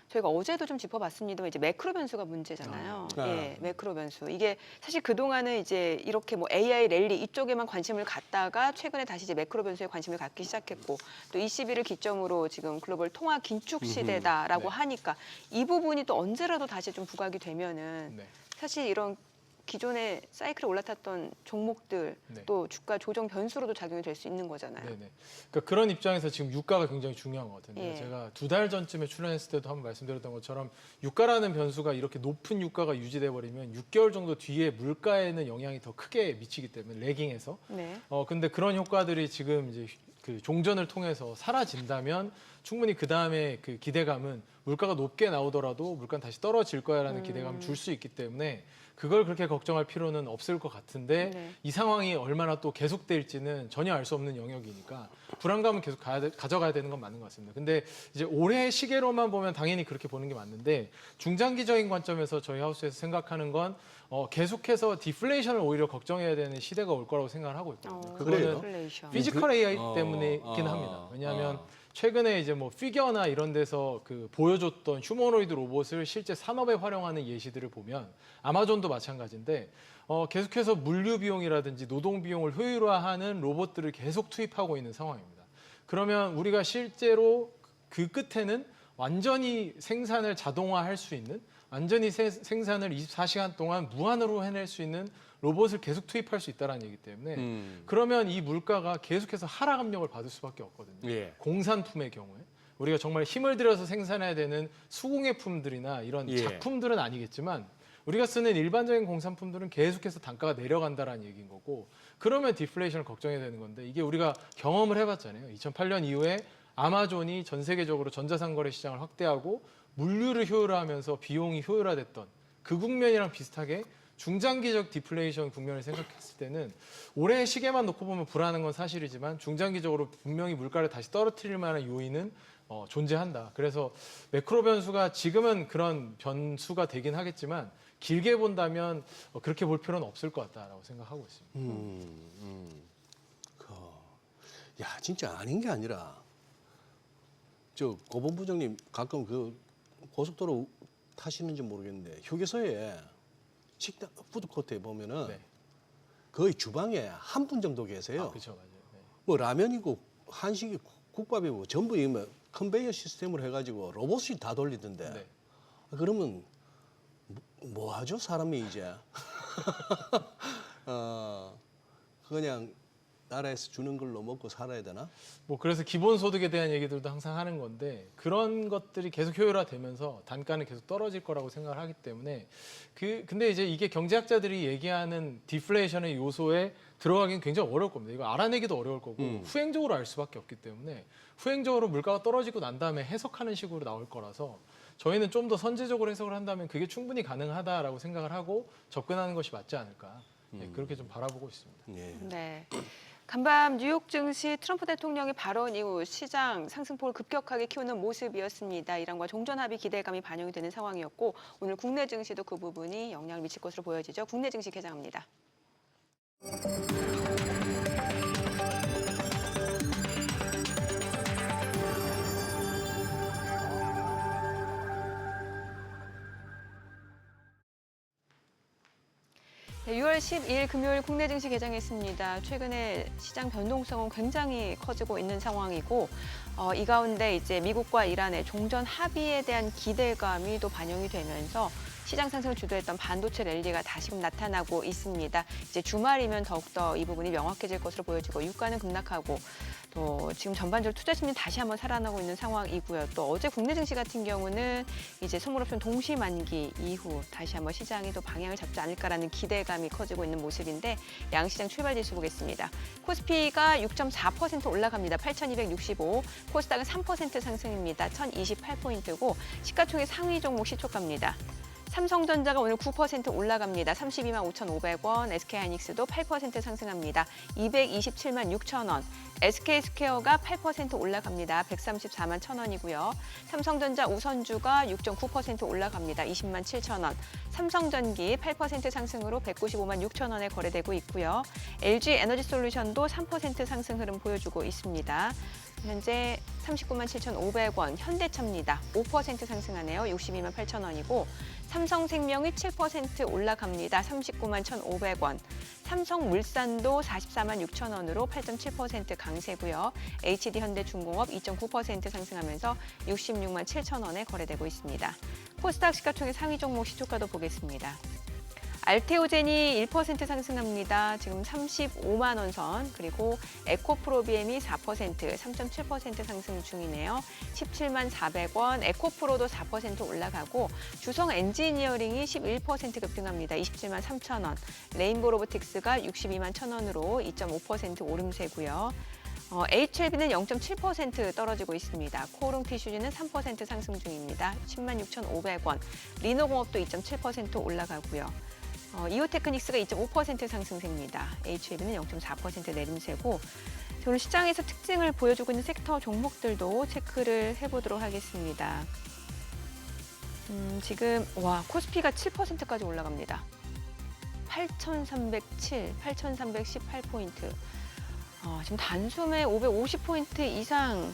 저희가 어제도 좀 짚어봤습니다만 이제 매크로 변수가 문제잖아요. 예, 매크로 변수. 이게 사실 그동안은 이제 이렇게 뭐 AI 랠리 이쪽에만 관심을 갖다가 최근에 다시 이제 매크로 변수에 관심을 갖기 시작했고 또 21을 기점으로 지금 글로벌 통화 긴축 시대다라고 네. 하니까 이 부분이 또 언제라도 다시 좀 부각이 되면은 네. 사실 이런 기존에 사이클에 올라탔던 종목들 네. 또 주가 조정 변수로도 작용이 될 수 있는 거잖아요. 네네. 그러니까 그런 입장에서 지금 유가가 굉장히 중요한 것 같은데요. 예. 제가 2달 전쯤에 출연했을 때도 한번 말씀드렸던 것처럼 유가라는 변수가 이렇게 높은 유가가 유지돼 버리면 6개월 정도 뒤에 물가에는 영향이 더 크게 미치기 때문에 레깅해서. 네. 근데 그런 효과들이 지금 이제 그 종전을 통해서 사라진다면 충분히 그 다음에 그 기대감은 물가가 높게 나오더라도 물가는 다시 떨어질 거야라는 기대감을 줄 수 있기 때문에 그걸 그렇게 걱정할 필요는 없을 것 같은데 네. 이 상황이 얼마나 또 계속될지는 전혀 알 수 없는 영역이니까 불안감은 계속 가져가야 되는 건 맞는 것 같습니다. 근데 이제 올해 시계로만 보면 당연히 그렇게 보는 게 맞는데 중장기적인 관점에서 저희 하우스에서 생각하는 건 계속해서 디플레이션을 오히려 걱정해야 되는 시대가 올 거라고 생각을 하고 있거든요. 그래요? 인플레이션. 피지컬 AI 때문이긴 합니다. 왜냐하면 최근에 이제 뭐 피겨나 이런 데서 그 보여줬던 휴머노이드 로봇을 실제 산업에 활용하는 예시들을 보면 아마존도 마찬가지인데 계속해서 물류 비용이라든지 노동 비용을 효율화하는 로봇들을 계속 투입하고 있는 상황입니다. 그러면 우리가 실제로 그 끝에는 완전히 생산을 자동화할 수 있는 완전히 생산을 24시간 동안 무한으로 해낼 수 있는 로봇을 계속 투입할 수 있다는 얘기 때문에 그러면 이 물가가 계속해서 하락 압력을 받을 수밖에 없거든요. 예. 공산품의 경우에 우리가 정말 힘을 들여서 생산해야 되는 수공예품들이나 이런 예. 작품들은 아니겠지만 우리가 쓰는 일반적인 공산품들은 계속해서 단가가 내려간다는 얘기인 거고 그러면 디플레이션을 걱정해야 되는 건데 이게 우리가 경험을 해봤잖아요. 2008년 이후에 아마존이 전 세계적으로 전자상거래 시장을 확대하고 물류를 효율화하면서 비용이 효율화됐던 그 국면이랑 비슷하게 중장기적 디플레이션 국면을 생각했을 때는 올해 시계만 놓고 보면 불안한 건 사실이지만 중장기적으로 분명히 물가를 다시 떨어뜨릴 만한 요인은 존재한다. 그래서 매크로 변수가 지금은 그런 변수가 되긴 하겠지만 길게 본다면 그렇게 볼 필요는 없을 것 같다라고 생각하고 있습니다. 야 진짜 아닌 게 아니라 저 고본 부장님 가끔 그 고속도로 타시는지 모르겠는데 휴게소에 식당 푸드코트에 보면은 네. 거의 주방에 한 분 정도 계세요. 그렇죠, 맞아요. 네. 뭐 라면이고 한식이 국밥이고 전부 이 뭐 컨베이어 시스템으로 해가지고 로봇이 다 돌리던데. 네. 그러면 뭐 하죠 사람이 이제 그냥 나라에서 주는 걸로 먹고 살아야 되나? 뭐 그래서 기본소득에 대한 얘기들도 항상 하는 건데 그런 것들이 계속 효율화되면서 단가는 계속 떨어질 거라고 생각을 하기 때문에 근데 이제 이게 경제학자들이 얘기하는 디플레이션의 요소에 들어가기는 굉장히 어려울 겁니다. 이거 알아내기도 어려울 거고 후행적으로 알 수밖에 없기 때문에 후행적으로 물가가 떨어지고 난 다음에 해석하는 식으로 나올 거라서 저희는 좀 더 선제적으로 해석을 한다면 그게 충분히 가능하다라고 생각을 하고 접근하는 것이 맞지 않을까. 네, 그렇게 좀 바라보고 있습니다. 예. 네. 간밤 뉴욕 증시 트럼프 대통령의 발언 이후 시장 상승폭을 급격하게 키우는 모습이었습니다. 이란과 종전합의 기대감이 반영이 되는 상황이었고 오늘 국내 증시도 그 부분이 영향을 미칠 것으로 보여지죠. 국내 증시 개장합니다. 네, 6월 12일 금요일 국내 증시 개장했습니다. 최근에 시장 변동성은 굉장히 커지고 있는 상황이고 이 가운데 이제 미국과 이란의 종전 합의에 대한 기대감이 또 반영이 되면서 시장 상승을 주도했던 반도체 랠리가 다시금 나타나고 있습니다. 이제 주말이면 더욱더 이 부분이 명확해질 것으로 보여지고 유가는 급락하고 또 지금 전반적으로 투자 심리 다시 한번 살아나고 있는 상황이고요. 또 어제 국내 증시 같은 경우는 이제 선물옵션 동시 만기 이후 다시 한번 시장이 또 방향을 잡지 않을까라는 기대감이 커지고 있는 모습인데 양시장 출발 지수 보겠습니다. 코스피가 6.4% 올라갑니다. 8,265. 코스닥은 3% 상승입니다. 1,028포인트고 시가총액 상위 종목 시초가입니다. 삼성전자가 오늘 9% 올라갑니다. 32만 5,500원, SK하이닉스도 8% 상승합니다. 227만 6천 원, SK스퀘어가 8% 올라갑니다. 134만 1,000원이고요. 삼성전자 우선주가 6.9% 올라갑니다. 20만 7천 원, 삼성전기 8% 상승으로 195만 6천 원에 거래되고 있고요. LG에너지솔루션도 3% 상승 흐름 보여주고 있습니다. 현재 39만 7,500원, 현대차입니다. 5% 상승하네요. 62만 8천 원이고 삼성생명이 7% 올라갑니다. 39만 1,500원. 삼성물산도 44만 6천 원으로 8.7% 강세고요. HD현대중공업 2.9% 상승하면서 66만 7천 원에 거래되고 있습니다. 코스닥 시가총액 상위 종목 시초가도 보겠습니다. 알테오젠이 1% 상승합니다. 지금 35만 원 선, 그리고 에코프로비엠이 4%, 3.7% 상승 중이네요. 17만 400원, 에코프로도 4% 올라가고 주성 엔지니어링이 11% 급등합니다. 27만 3천 원, 레인보로보틱스가 62만 1천 원으로 2.5% 오름세고요. HLB는 0.7% 떨어지고 있습니다. 코오롱 티슈즈는 3% 상승 중입니다. 106,500원. 리노공업도 2.7% 올라가고요. 이오테크닉스가 2.5% 상승세입니다. HLB는 0.4% 내림세고 오늘 시장에서 특징을 보여주고 있는 섹터 종목들도 체크를 해보도록 하겠습니다. 지금 코스피가 7%까지 올라갑니다. 8,307, 8,318포인트. 지금 단숨에 550포인트 이상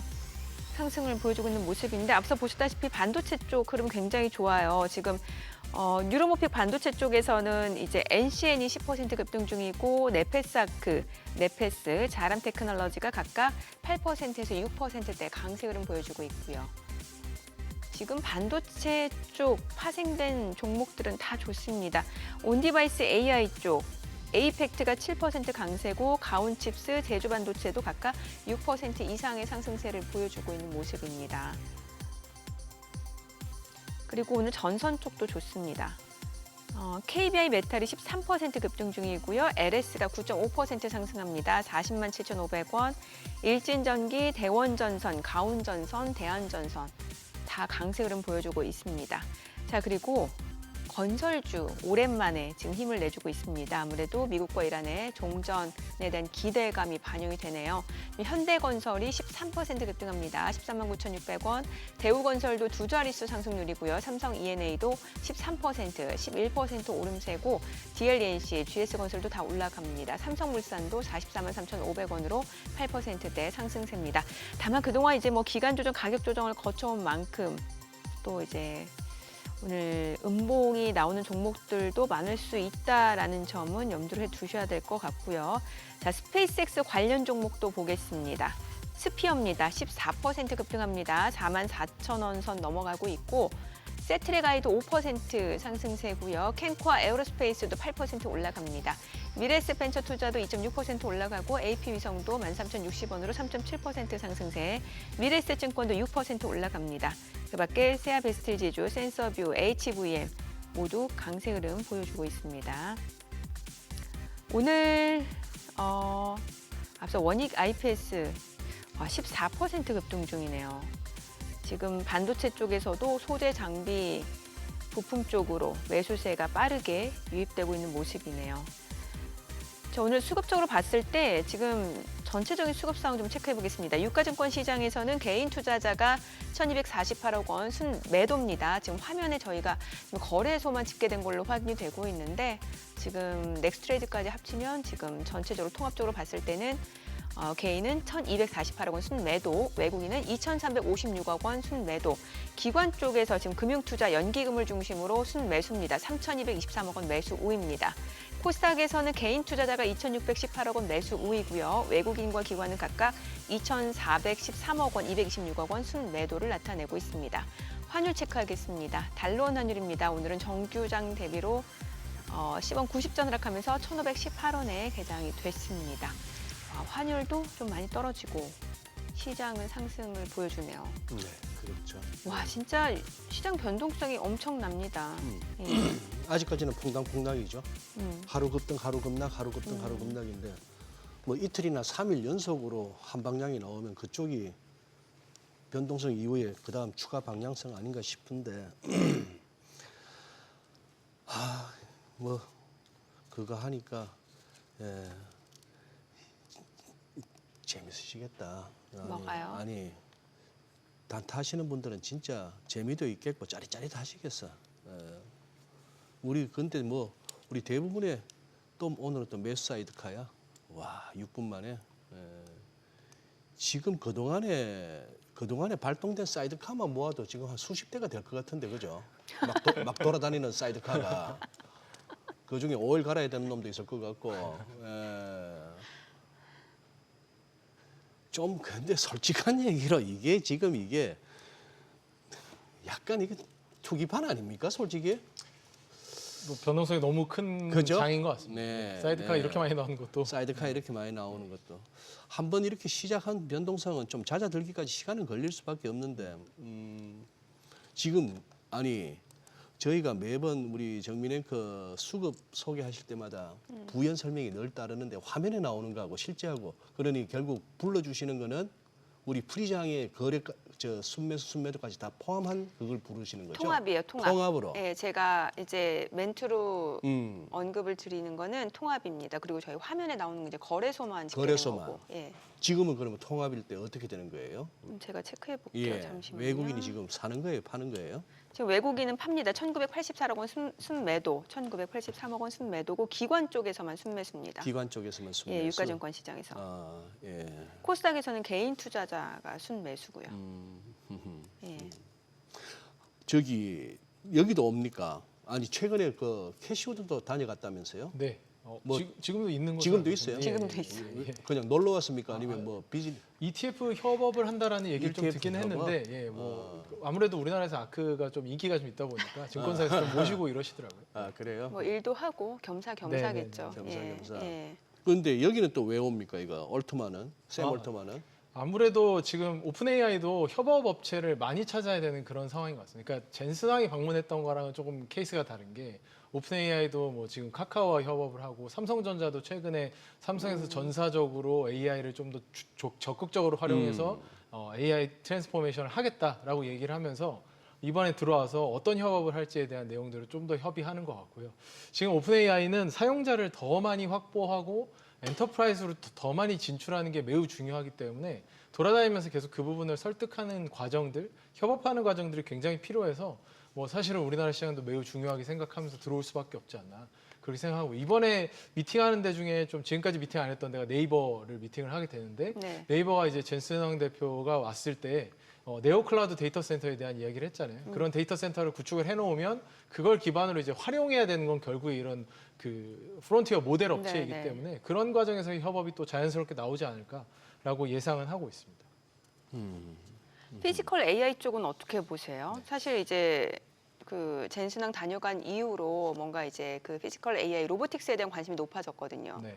상승을 보여주고 있는 모습인데 앞서 보셨다시피 반도체 쪽 흐름 굉장히 좋아요. 지금 뉴로모픽 반도체 쪽에서는 이제 NCN이 10% 급등 중이고 네페스아크, 네페스, 자람 테크놀로지가 각각 8%에서 6%대 강세 흐름 보여주고 있고요. 지금 반도체 쪽 파생된 종목들은 다 좋습니다. 온디바이스 AI 쪽 에이펙트가 7% 강세고 가온칩스, 제주반도체도 각각 6% 이상의 상승세를 보여주고 있는 모습입니다. 그리고 오늘 전선 쪽도 좋습니다. KBI 메탈이 13% 급등 중이고요. LS가 9.5% 상승합니다. 407,500원. 일진전기, 대원전선, 가온전선, 대한전선 다 강세 흐름 보여주고 있습니다. 자, 그리고 건설주 오랜만에 지금 힘을 내주고 있습니다. 아무래도 미국과 이란의 종전에 대한 기대감이 반영이 되네요. 현대건설이 13% 급등합니다. 139,600원. 대우건설도 두 자릿수 상승률이고요. 삼성 E&A도 13%, 11% 오름세고 DLNC, GS건설도 다 올라갑니다. 삼성물산도 443,500원으로 8%대 상승세입니다. 다만 그동안 이제 기간 조정, 가격 조정을 거쳐온 만큼 또 이제 오늘 음봉이 나오는 종목들도 많을 수 있다라는 점은 염두를 두셔야 될 것 같고요. 자, 스페이스X 관련 종목도 보겠습니다. 스피어입니다. 14% 급등합니다. 44,000원 선 넘어가고 있고 세트레가이도 5% 상승세고요. 캔코아 에어로스페이스도 8% 올라갑니다. 미래에셋 벤처 투자도 2.6% 올라가고 AP위성도 13,060원으로 3.7% 상승세. 미래에셋 증권도 6% 올라갑니다. 그밖에 세아베스틸 지주, 센서뷰, HVM 모두 강세 흐름 보여주고 있습니다. 오늘 앞서 원익 IPS 14% 급등 중이네요. 지금 반도체 쪽에서도 소재 장비 부품 쪽으로 매수세가 빠르게 유입되고 있는 모습이네요. 자, 오늘 수급적으로 봤을 때 지금 전체적인 수급 상황 좀 체크해 보겠습니다. 유가증권 시장에서는 개인 투자자가 1,248억 원 순매도입니다. 지금 화면에 저희가 거래소만 집계된 걸로 확인이 되고 있는데 지금 넥스트레이드까지 합치면 지금 전체적으로 통합적으로 봤을 때는 개인은 1,248억 원 순매도, 외국인은 2,356억 원 순매도, 기관 쪽에서 지금 금융투자 연기금을 중심으로 순매수입니다. 3,223억 원 매수 우입니다. 코스닥에서는 개인 투자자가 2,618억 원 매수 우이고요. 외국인과 기관은 각각 2,413억 원, 226억 원 순매도를 나타내고 있습니다. 환율 체크하겠습니다. 달러원 환율입니다. 오늘은 정규장 대비로 10원 90전 하락하면서 1,518원에 개장이 됐습니다. 환율도 좀 많이 떨어지고 시장은 상승을 보여주네요. 네, 그렇죠. 와, 진짜 시장 변동성이 엄청납니다. 예. 아직까지는 퐁당퐁당이죠. 하루 급등, 하루 급락, 하루 급등, 하루 급락인데 이틀이나 3일 연속으로 한 방향이 나오면 그쪽이 변동성 이후에 그다음 추가 방향성 아닌가 싶은데 그거 하니까 재밌으시겠다. 뭐가요? 아니 단타하시는 분들은 진짜 재미도 있겠고 짜릿짜릿하시겠어. 우리 근데 우리 대부분의 또 오늘은 또 매수 사이드카야. 와, 6분 만에. 지금 그동안에 발동된 사이드카만 모아도 지금 한 수십 대가 될 것 같은데, 그죠? 막 돌아다니는 사이드카가 그 중에 오일 갈아야 되는 놈도 있을 것 같고. 좀 근데 솔직한 얘기로 이게 약간 이게 투기판 아닙니까, 솔직히? 변동성이 너무 큰 그죠? 장인 것 같습니다. 네, 사이드카 네. 이렇게 많이 나오는 것도 사이드카 이렇게 많이 나오는 것도 한번 이렇게 시작한 변동성은 좀 잦아들기까지 시간은 걸릴 수밖에 없는데 지금 저희가 매번 우리 정민앵커 수급 소개하실 때마다 부연 설명이 늘 따르는데 화면에 나오는 거하고 실제하고 그러니 결국 불러주시는 거는 우리 프리장의 거래 순매수 순매도까지 다 포함한 그걸 부르시는 거죠? 통합이에요, 통합. 통합으로. 예, 제가 이제 멘트로 음. 언급을 드리는 거는 통합입니다. 그리고 저희 화면에 나오는 게 이제 거래소만 집계되는 거래소만. 거고. 예. 지금은 그러면 통합일 때 어떻게 되는 거예요? 제가 체크해 볼게요. 예. 잠시만요. 외국인이 지금 사는 거예요, 파는 거예요? 지금 외국인은 팝니다. 1984억 원 순매도, 1983억 원 순매도고 기관 쪽에서만 순매수입니다. 기관 쪽에서만 순매수. 예, 유가증권 시장에서. 아, 예. 코스닥에서는 개인 투자자가 순매수고요. 예. 저기 여기도 옵니까? 아니 최근에 그 캐시우드도 다녀갔다면서요? 네. 뭐 지금도 있는 거죠. 지금도 있어요? 지금도 있어요. 그냥 놀러 왔습니까? 아니면 뭐 비즈니스? ETF 협업을 한다라는 얘기를 좀 ETF 듣긴 협업? 했는데, 예, 뭐 아무래도 우리나라에서 아크가 좀 인기가 좀 있다 보니까 증권사에서 좀 모시고 이러시더라고요. 아 그래요? 뭐 일도 하고 겸사겸사겠죠. 네, 네, 네. 겸사겸사. 예. 그런데 여기는 또 왜 옵니까? 이거 올트만은 샘 아. 올트만은 아무래도 지금 오픈 AI도 협업 업체를 많이 찾아야 되는 그런 상황인 것 같습니다. 그러니까 젠슨왕이 방문했던 거랑은 조금 케이스가 다른 게 오픈 AI도 뭐 지금 카카오와 협업을 하고 삼성전자도 최근에 삼성에서 전사적으로 AI를 좀 더 적극적으로 활용해서 AI 트랜스포메이션을 하겠다라고 얘기를 하면서 이번에 들어와서 어떤 협업을 할지에 대한 내용들을 좀 더 협의하는 것 같고요. 지금 오픈 AI는 사용자를 더 많이 확보하고 엔터프라이즈로 더 많이 진출하는 게 매우 중요하기 때문에 돌아다니면서 계속 그 부분을 설득하는 과정들, 협업하는 과정들이 굉장히 필요해서 뭐 사실은 우리나라 시장도 매우 중요하게 생각하면서 들어올 수밖에 없지 않나 그렇게 생각하고 이번에 미팅하는 데 중에 좀 지금까지 미팅 안 했던 데가 네이버를 미팅을 하게 되는데 네. 네이버가 이제 젠슨왕 대표가 왔을 때 네오클라우드 데이터 센터에 대한 이야기를 했잖아요. 그런 데이터 센터를 구축을 해놓으면 그걸 기반으로 이제 활용해야 되는 건 결국에 이런 그 프론티어 모델 업체이기 네, 네. 때문에 그런 과정에서의 협업이 또 자연스럽게 나오지 않을까라고 예상은 하고 있습니다. 피지컬 AI 쪽은 어떻게 보세요? 사실 이제 그 젠슨왕 다녀간 이후로 뭔가 이제 그 피지컬 AI 로보틱스에 대한 관심이 높아졌거든요. 네.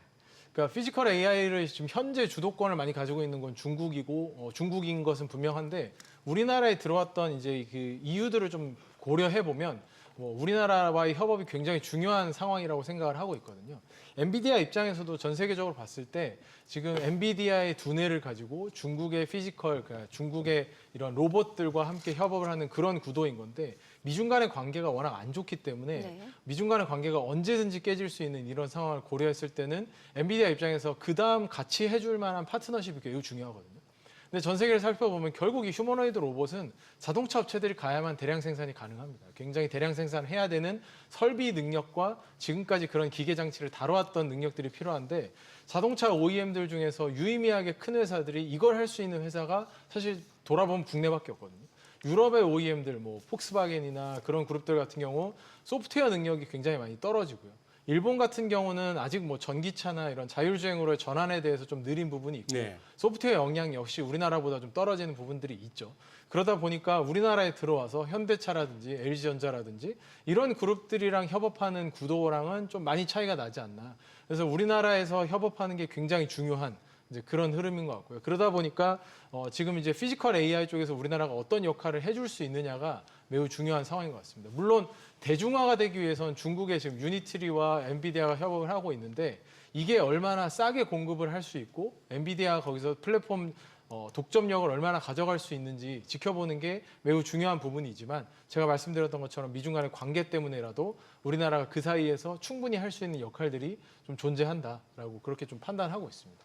그러니까 피지컬 AI를 지금 현재 주도권을 많이 가지고 있는 건 중국이고 중국인 것은 분명한데 우리나라에 들어왔던 이제 그 이유들을 좀 고려해 보면 뭐 우리나라와의 협업이 굉장히 중요한 상황이라고 생각을 하고 있거든요. 엔비디아 입장에서도 전 세계적으로 봤을 때 지금 엔비디아의 두뇌를 가지고 중국의 피지컬, 그러니까 중국의 이런 로봇들과 함께 협업을 하는 그런 구도인 건데 미중 간의 관계가 워낙 안 좋기 때문에 네. 미중 간의 관계가 언제든지 깨질 수 있는 이런 상황을 고려했을 때는 엔비디아 입장에서 그 다음 같이 해줄 만한 파트너십이 매우 중요하거든요. 근데 전 세계를 살펴보면 결국 이 휴머노이드 로봇은 자동차 업체들이 가야만 대량 생산이 가능합니다. 굉장히 대량 생산해야 되는 설비 능력과 지금까지 그런 기계 장치를 다뤄왔던 능력들이 필요한데 자동차 OEM들 중에서 유의미하게 큰 회사들이 이걸 할 수 있는 회사가 사실 돌아보면 국내밖에 없거든요. 유럽의 OEM들, 뭐 폭스바겐이나 그런 그룹들 같은 경우 소프트웨어 능력이 굉장히 많이 떨어지고요. 일본 같은 경우는 아직 뭐 전기차나 이런 자율주행으로의 전환에 대해서 좀 느린 부분이 있고 네. 소프트웨어 역량 역시 우리나라보다 좀 떨어지는 부분들이 있죠. 그러다 보니까 우리나라에 들어와서 현대차라든지 LG전자라든지 이런 그룹들이랑 협업하는 구도랑은 좀 많이 차이가 나지 않나. 그래서 우리나라에서 협업하는 게 굉장히 중요한 이제 그런 흐름인 것 같고요. 그러다 보니까 지금 이제 피지컬 AI 쪽에서 우리나라가 어떤 역할을 해줄 수 있느냐가 매우 중요한 상황인 것 같습니다. 물론 대중화가 되기 위해서는 중국의 지금 유니트리와 엔비디아가 협업을 하고 있는데 이게 얼마나 싸게 공급을 할 수 있고 엔비디아가 거기서 플랫폼 독점력을 얼마나 가져갈 수 있는지 지켜보는 게 매우 중요한 부분이지만 제가 말씀드렸던 것처럼 미중 간의 관계 때문에라도 우리나라가 그 사이에서 충분히 할 수 있는 역할들이 좀 존재한다라고 그렇게 좀 판단하고 있습니다.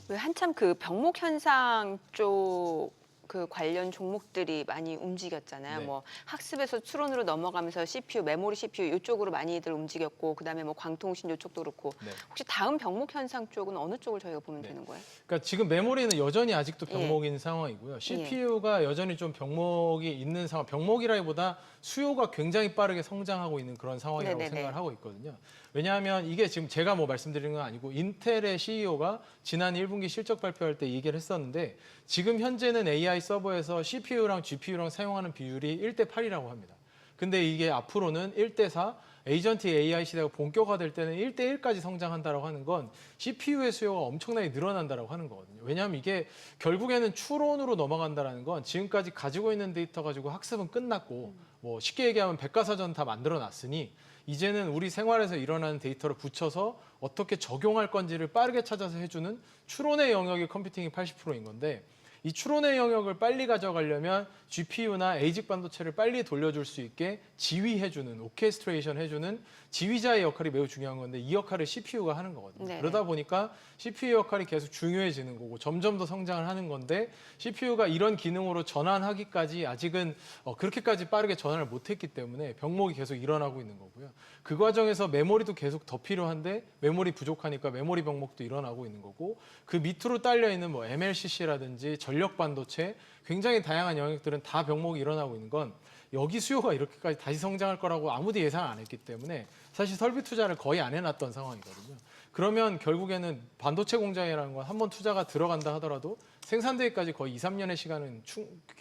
왜 한참 그 병목 현상 쪽 그 관련 종목들이 많이 움직였잖아요. 네. 뭐 학습에서 추론으로 넘어가면서 CPU, 메모리 CPU 이쪽으로 많이들 움직였고 그다음에 뭐 광통신 이쪽도 그렇고 네. 혹시 다음 병목 현상 쪽은 어느 쪽을 저희가 보면 네. 되는 거예요? 그러니까 지금 메모리는 여전히 아직도 예. 병목인 상황이고요. CPU가 여전히 좀 병목이 있는 상황, 병목이라기보다 수요가 굉장히 빠르게 성장하고 있는 그런 상황이라고 네네네. 생각을 하고 있거든요. 왜냐하면 이게 지금 제가 뭐 말씀드리는 건 아니고 인텔의 CEO가 지난 1분기 실적 발표할 때 얘기를 했었는데 지금 현재는 AI 서버에서 CPU랑 GPU랑 사용하는 비율이 1대8이라고 합니다. 근데 이게 앞으로는 1대4, 에이전트 AI 시대가 본격화될 때는 1대1까지 성장한다라고 하는 건 CPU의 수요가 엄청나게 늘어난다라고 하는 거거든요. 왜냐하면 이게 결국에는 추론으로 넘어간다라는 건 지금까지 가지고 있는 데이터 가지고 학습은 끝났고 뭐 쉽게 얘기하면 백과사전 다 만들어 놨으니 이제는 우리 생활에서 일어나는 데이터를 붙여서 어떻게 적용할 건지를 빠르게 찾아서 해주는 추론의 영역이 컴퓨팅이 80%인 건데 이 추론의 영역을 빨리 가져가려면 GPU나 ASIC 반도체를 빨리 돌려줄 수 있게 지휘해주는, 오케스트레이션 해주는 지휘자의 역할이 매우 중요한 건데 이 역할을 CPU가 하는 거거든요. 네네. 그러다 보니까 CPU 역할이 계속 중요해지는 거고 점점 더 성장을 하는 건데 CPU가 이런 기능으로 전환하기까지 아직은 그렇게까지 빠르게 전환을 못했기 때문에 병목이 계속 일어나고 있는 거고요. 그 과정에서 메모리도 계속 더 필요한데 메모리 부족하니까 메모리 병목도 일어나고 있는 거고 그 밑으로 딸려 있는 뭐 MLCC라든지 전력 반도체 굉장히 다양한 영역들은 다 병목이 일어나고 있는 건 여기 수요가 이렇게까지 다시 성장할 거라고 아무도 예상 안 했기 때문에 사실 설비 투자를 거의 안 해놨던 상황이거든요. 그러면 결국에는 반도체 공장이라는 건 한번 투자가 들어간다 하더라도 생산되기까지 거의 2, 3년의 시간은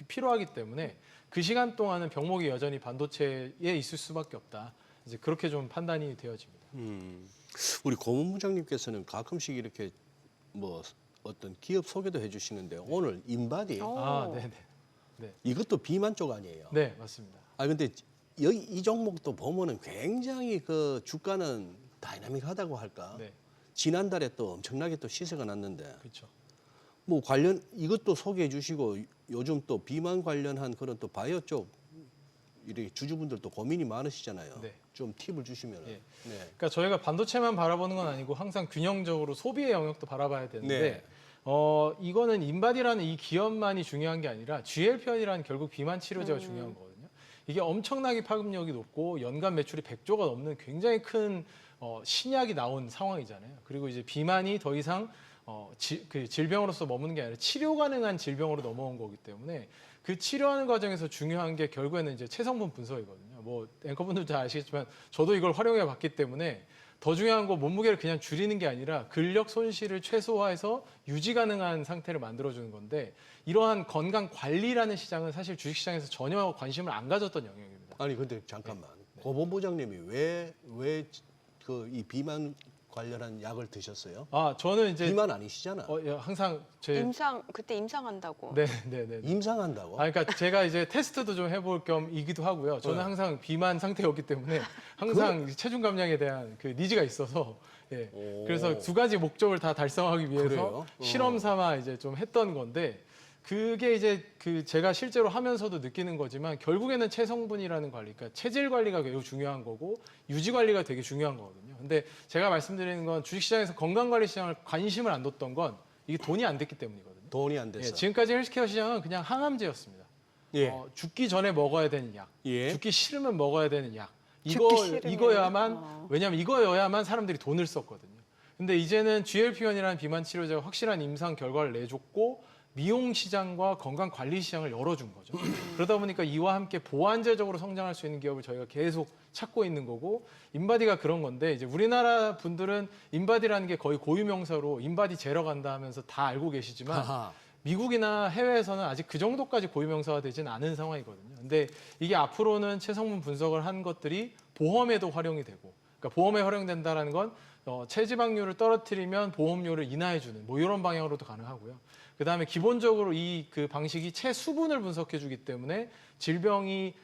필요하기 때문에 그 시간 동안은 병목이 여전히 반도체에 있을 수밖에 없다. 이제 그렇게 좀 판단이 되어집니다. 우리 고문부장님께서는 가끔씩 이렇게 뭐 어떤 기업 소개도 해주시는데 오늘 인바디 오. 네네. 이것도 비만 쪽 아니에요? 네, 맞습니다. 아 근데 여기 이 종목도 보면은 굉장히 그 주가는 다이나믹하다고 할까? 네, 지난달에 또 엄청나게 또 시세가 났는데 그렇죠. 뭐 관련 이것도 소개해 주시고 요즘 또 비만 관련한 그런 또 바이오 쪽 이렇게 주주분들도 고민이 많으시잖아요. 네. 좀 팁을 주시면. 예. 네. 그러니까 저희가 반도체만 바라보는 건 아니고 항상 균형적으로 소비의 영역도 바라봐야 되는데 네. 이거는 인바디라는 이 기업만이 중요한 게 아니라 GLP-1이라는 결국 비만 치료제가 중요한 거거든요. 이게 엄청나게 파급력이 높고 연간 매출이 100조가 넘는 굉장히 큰 신약이 나온 상황이잖아요. 그리고 이제 비만이 더 이상 그 질병으로서 머무는 게 아니라 치료 가능한 질병으로 넘어온 거기 때문에 그 치료하는 과정에서 중요한 게 결국에는 이제 체성분 분석이거든요. 뭐 앵커분들도 잘 아시겠지만 저도 이걸 활용해 봤기 때문에 더 중요한 거 몸무게를 그냥 줄이는 게 아니라 근력 손실을 최소화해서 유지 가능한 상태를 만들어주는 건데 이러한 건강 관리라는 시장은 사실 주식시장에서 전혀 관심을 안 가졌던 영역입니다. 아니 근데 잠깐만. 고본부장님이 왜 그 이 비만 관련한 약을 드셨어요? 저는 이제 비만 아니시잖아. 예, 항상 제 그때 임상한다고. 네. 임상한다고? 그러니까 제가 이제 테스트도 좀 해볼 겸이기도 하고요. 저는 네. 항상 비만 상태였기 때문에 항상 체중 감량에 대한 그 니즈가 있어서 예. 오. 그래서 두 가지 목적을 다 달성하기 위해서 그래요? 실험 삼아 이제 좀 했던 건데 그게 이제 그 제가 실제로 하면서도 느끼는 거지만 결국에는 체성분이라는 관리, 그러니까 체질 관리가 매우 중요한 거고 유지 관리가 되게 중요한 거거든요. 근데 제가 말씀드리는 건 주식시장에서 건강관리 시장을 관심을 안 뒀던 건 이게 돈이 안 됐기 때문이거든요. 돈이 안 됐어. 예, 지금까지 헬스케어 시장은 그냥 항암제였습니다. 예. 죽기 전에 먹어야 되는 약, 예. 죽기 싫으면 먹어야 되는 약. 죽기 싫으면. 이거야만 왜냐하면 이거여야만 사람들이 돈을 썼거든요. 근데 이제는 GLP-1이라는 비만 치료제가 확실한 임상 결과를 내줬고 미용 시장과 건강 관리 시장을 열어준 거죠. 그러다 보니까 이와 함께 보완제적으로 성장할 수 있는 기업을 저희가 계속 찾고 있는 거고 인바디가 그런 건데 이제 우리나라 분들은 인바디라는 게 거의 고유 명사로 인바디 재러 간다 하면서 다 알고 계시지만 하하. 미국이나 해외에서는 아직 그 정도까지 고유 명사가 되진 않은 상황이거든요. 근데 이게 앞으로는 체성분 분석을 한 것들이 보험에도 활용이 되고, 그러니까 보험에 활용된다라는 건 체지방률을 떨어뜨리면 보험료를 인하해주는 뭐 이런 방향으로도 가능하고요. 그 다음에 기본적으로 이 그 방식이 체수분을 분석해주기 때문에 질병이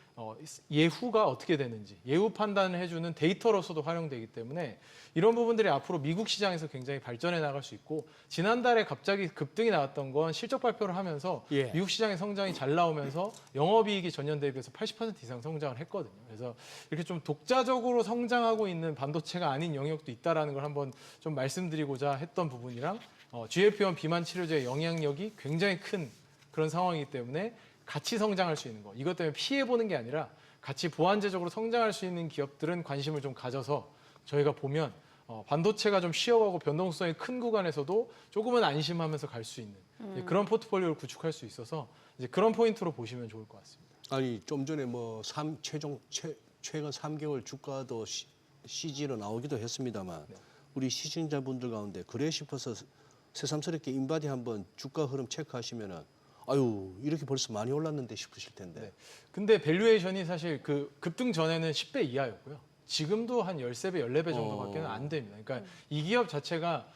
예후가 어떻게 되는지 예후 판단을 해주는 데이터로서도 활용되기 때문에 이런 부분들이 앞으로 미국 시장에서 굉장히 발전해 나갈 수 있고 지난달에 갑자기 급등이 나왔던 건 실적 발표를 하면서 예. 미국 시장의 성장이 잘 나오면서 영업이익이 전년 대비해서 80% 이상 성장을 했거든요. 그래서 이렇게 좀 독자적으로 성장하고 있는 반도체가 아닌 영역도 있다라는 걸 한번 좀 말씀드리고자 했던 부분이랑 GLP-1 비만 치료제의 영향력이 굉장히 큰 그런 상황이기 때문에 같이 성장할 수 있는 거. 이것 때문에 피해보는 게 아니라 같이 보완제적으로 성장할 수 있는 기업들은 관심을 좀 가져서 저희가 보면 반도체가 좀 쉬어가고 변동성이 큰 구간에서도 조금은 안심하면서 갈 수 있는 그런 포트폴리오를 구축할 수 있어서 이제 그런 포인트로 보시면 좋을 것 같습니다. 아니 좀 전에 뭐 최근 3개월 주가도 CG로 나오기도 했습니다만 네. 우리 시청자분들 가운데 그래 싶어서 새삼스럽게 인바디 한번 주가 흐름 체크하시면은 아유 이렇게 벌써 많이 올랐는데 싶으실 텐데. 네. 근데 밸류에이션이 사실 그 급등 전에는 10배 이하였고요. 지금도 한 13배, 14배 정도밖에 안 됩니다. 그러니까 이 기업 자체가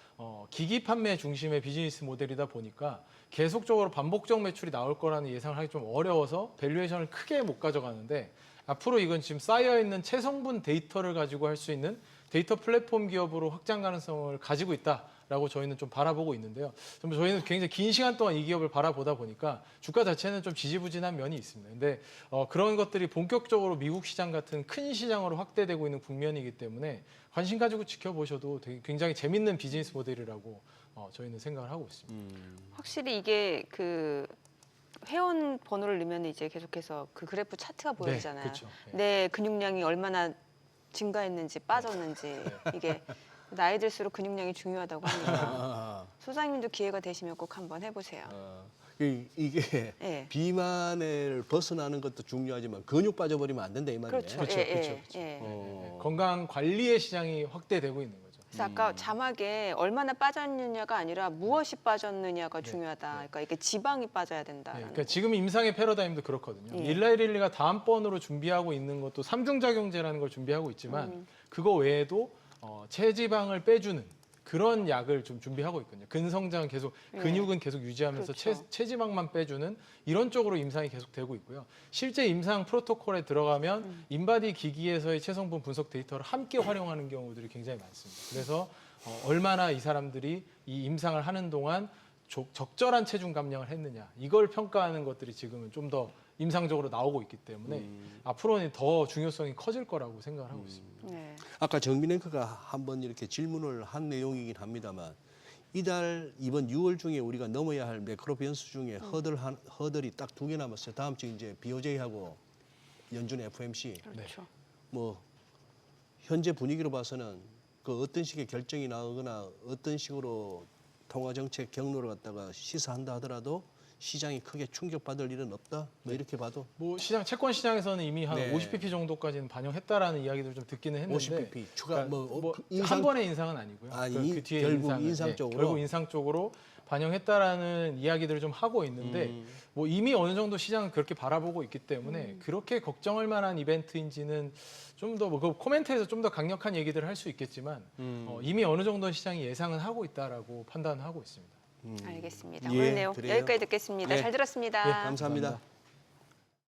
기기 판매 중심의 비즈니스 모델이다 보니까 계속적으로 반복적 매출이 나올 거라는 예상을 하기 좀 어려워서 밸류에이션을 크게 못 가져가는데 앞으로 이건 지금 쌓여 있는 체성분 데이터를 가지고 할 수 있는 데이터 플랫폼 기업으로 확장 가능성을 가지고 있다라고 저희는 좀 바라보고 있는데요. 좀 저희는 굉장히 긴 시간 동안 이 기업을 바라보다 보니까 주가 자체는 좀 지지부진한 면이 있습니다. 근데 그런 것들이 본격적으로 미국 시장 같은 큰 시장으로 확대되고 있는 국면이기 때문에 관심 가지고 지켜보셔도 되게 굉장히 재밌는 비즈니스 모델이라고 저희는 생각을 하고 있습니다. 확실히 이게 그 회원 번호를 넣으면 이제 계속해서 그 그래프 차트가 보여지잖아요. 그렇죠. 내 근육량이 얼마나 증가했는지 빠졌는지 이게 나이 들수록 근육량이 중요하다고 하니까 소장님도 기회가 되시면 꼭 한번 해보세요. 이게 예. 비만을 벗어나는 것도 중요하지만 근육 빠져버리면 안 된다 이 말이네. 그렇죠. 그렇죠, 예, 그렇죠, 예, 그렇죠. 예. 건강 관리의 시장이 확대되고 있는 거죠. 그래서 아까 자막에 얼마나 빠졌느냐가 아니라 무엇이 빠졌느냐가 네, 중요하다. 그러니까 이게 지방이 빠져야 된다. 네, 그러니까 지금 임상의 패러다임도 그렇거든요. 예. 일라이릴리가 다음번으로 준비하고 있는 것도 삼중작용제라는 걸 준비하고 있지만 그거 외에도 체지방을 빼주는 그런 약을 좀 준비하고 있거든요. 근성장은 계속, 예. 근육은 계속 유지하면서 그렇죠. 체지방만 빼주는 이런 쪽으로 임상이 계속 되고 있고요. 실제 임상 프로토콜에 들어가면 인바디 기기에서의 체성분 분석 데이터를 함께 활용하는 경우들이 굉장히 많습니다. 그래서 얼마나 이 사람들이 이 임상을 하는 동안 적절한 체중 감량을 했느냐 이걸 평가하는 것들이 지금은 좀 더 임상적으로 나오고 있기 때문에 앞으로는 더 중요성이 커질 거라고 생각을 하고 있습니다. 네. 아까 정민 앵커가 한번 이렇게 질문을 한 내용이긴 합니다만 이번 6월 중에 우리가 넘어야 할 매크로 변수 중에 허들이 딱 2개 남았어요. 다음 주 이제 BOJ하고 연준 FOMC. 그렇죠. 뭐 현재 분위기로 봐서는 그 어떤 식의 결정이 나오거나 어떤 식으로 통화 정책 경로를 갖다가 시사한다 하더라도 시장이 크게 충격받을 일은 없다. 뭐 이렇게 봐도 뭐 채권 시장에서는 이미 한 네. 50pp 정도까지는 반영했다라는 이야기들을 좀 듣기는 했는데 50pp 추가 그러니까 한 인상 번의 인상은 아니고요. 아니, 그 뒤에 결국 인상은, 인상 쪽으로? 결국 인상 쪽으로 반영했다라는 이야기들을 좀 하고 있는데 뭐 이미 어느 정도 시장은 그렇게 바라보고 있기 때문에 그렇게 걱정할 만한 이벤트인지는 좀 더 그 코멘트에서 좀 더 강력한 얘기들을 할 수 있겠지만 이미 어느 정도 시장이 예상은 하고 있다라고 판단하고 있습니다. 알겠습니다. 예, 오늘 내용 그래요. 여기까지 듣겠습니다. 예. 잘 들었습니다. 예, 감사합니다.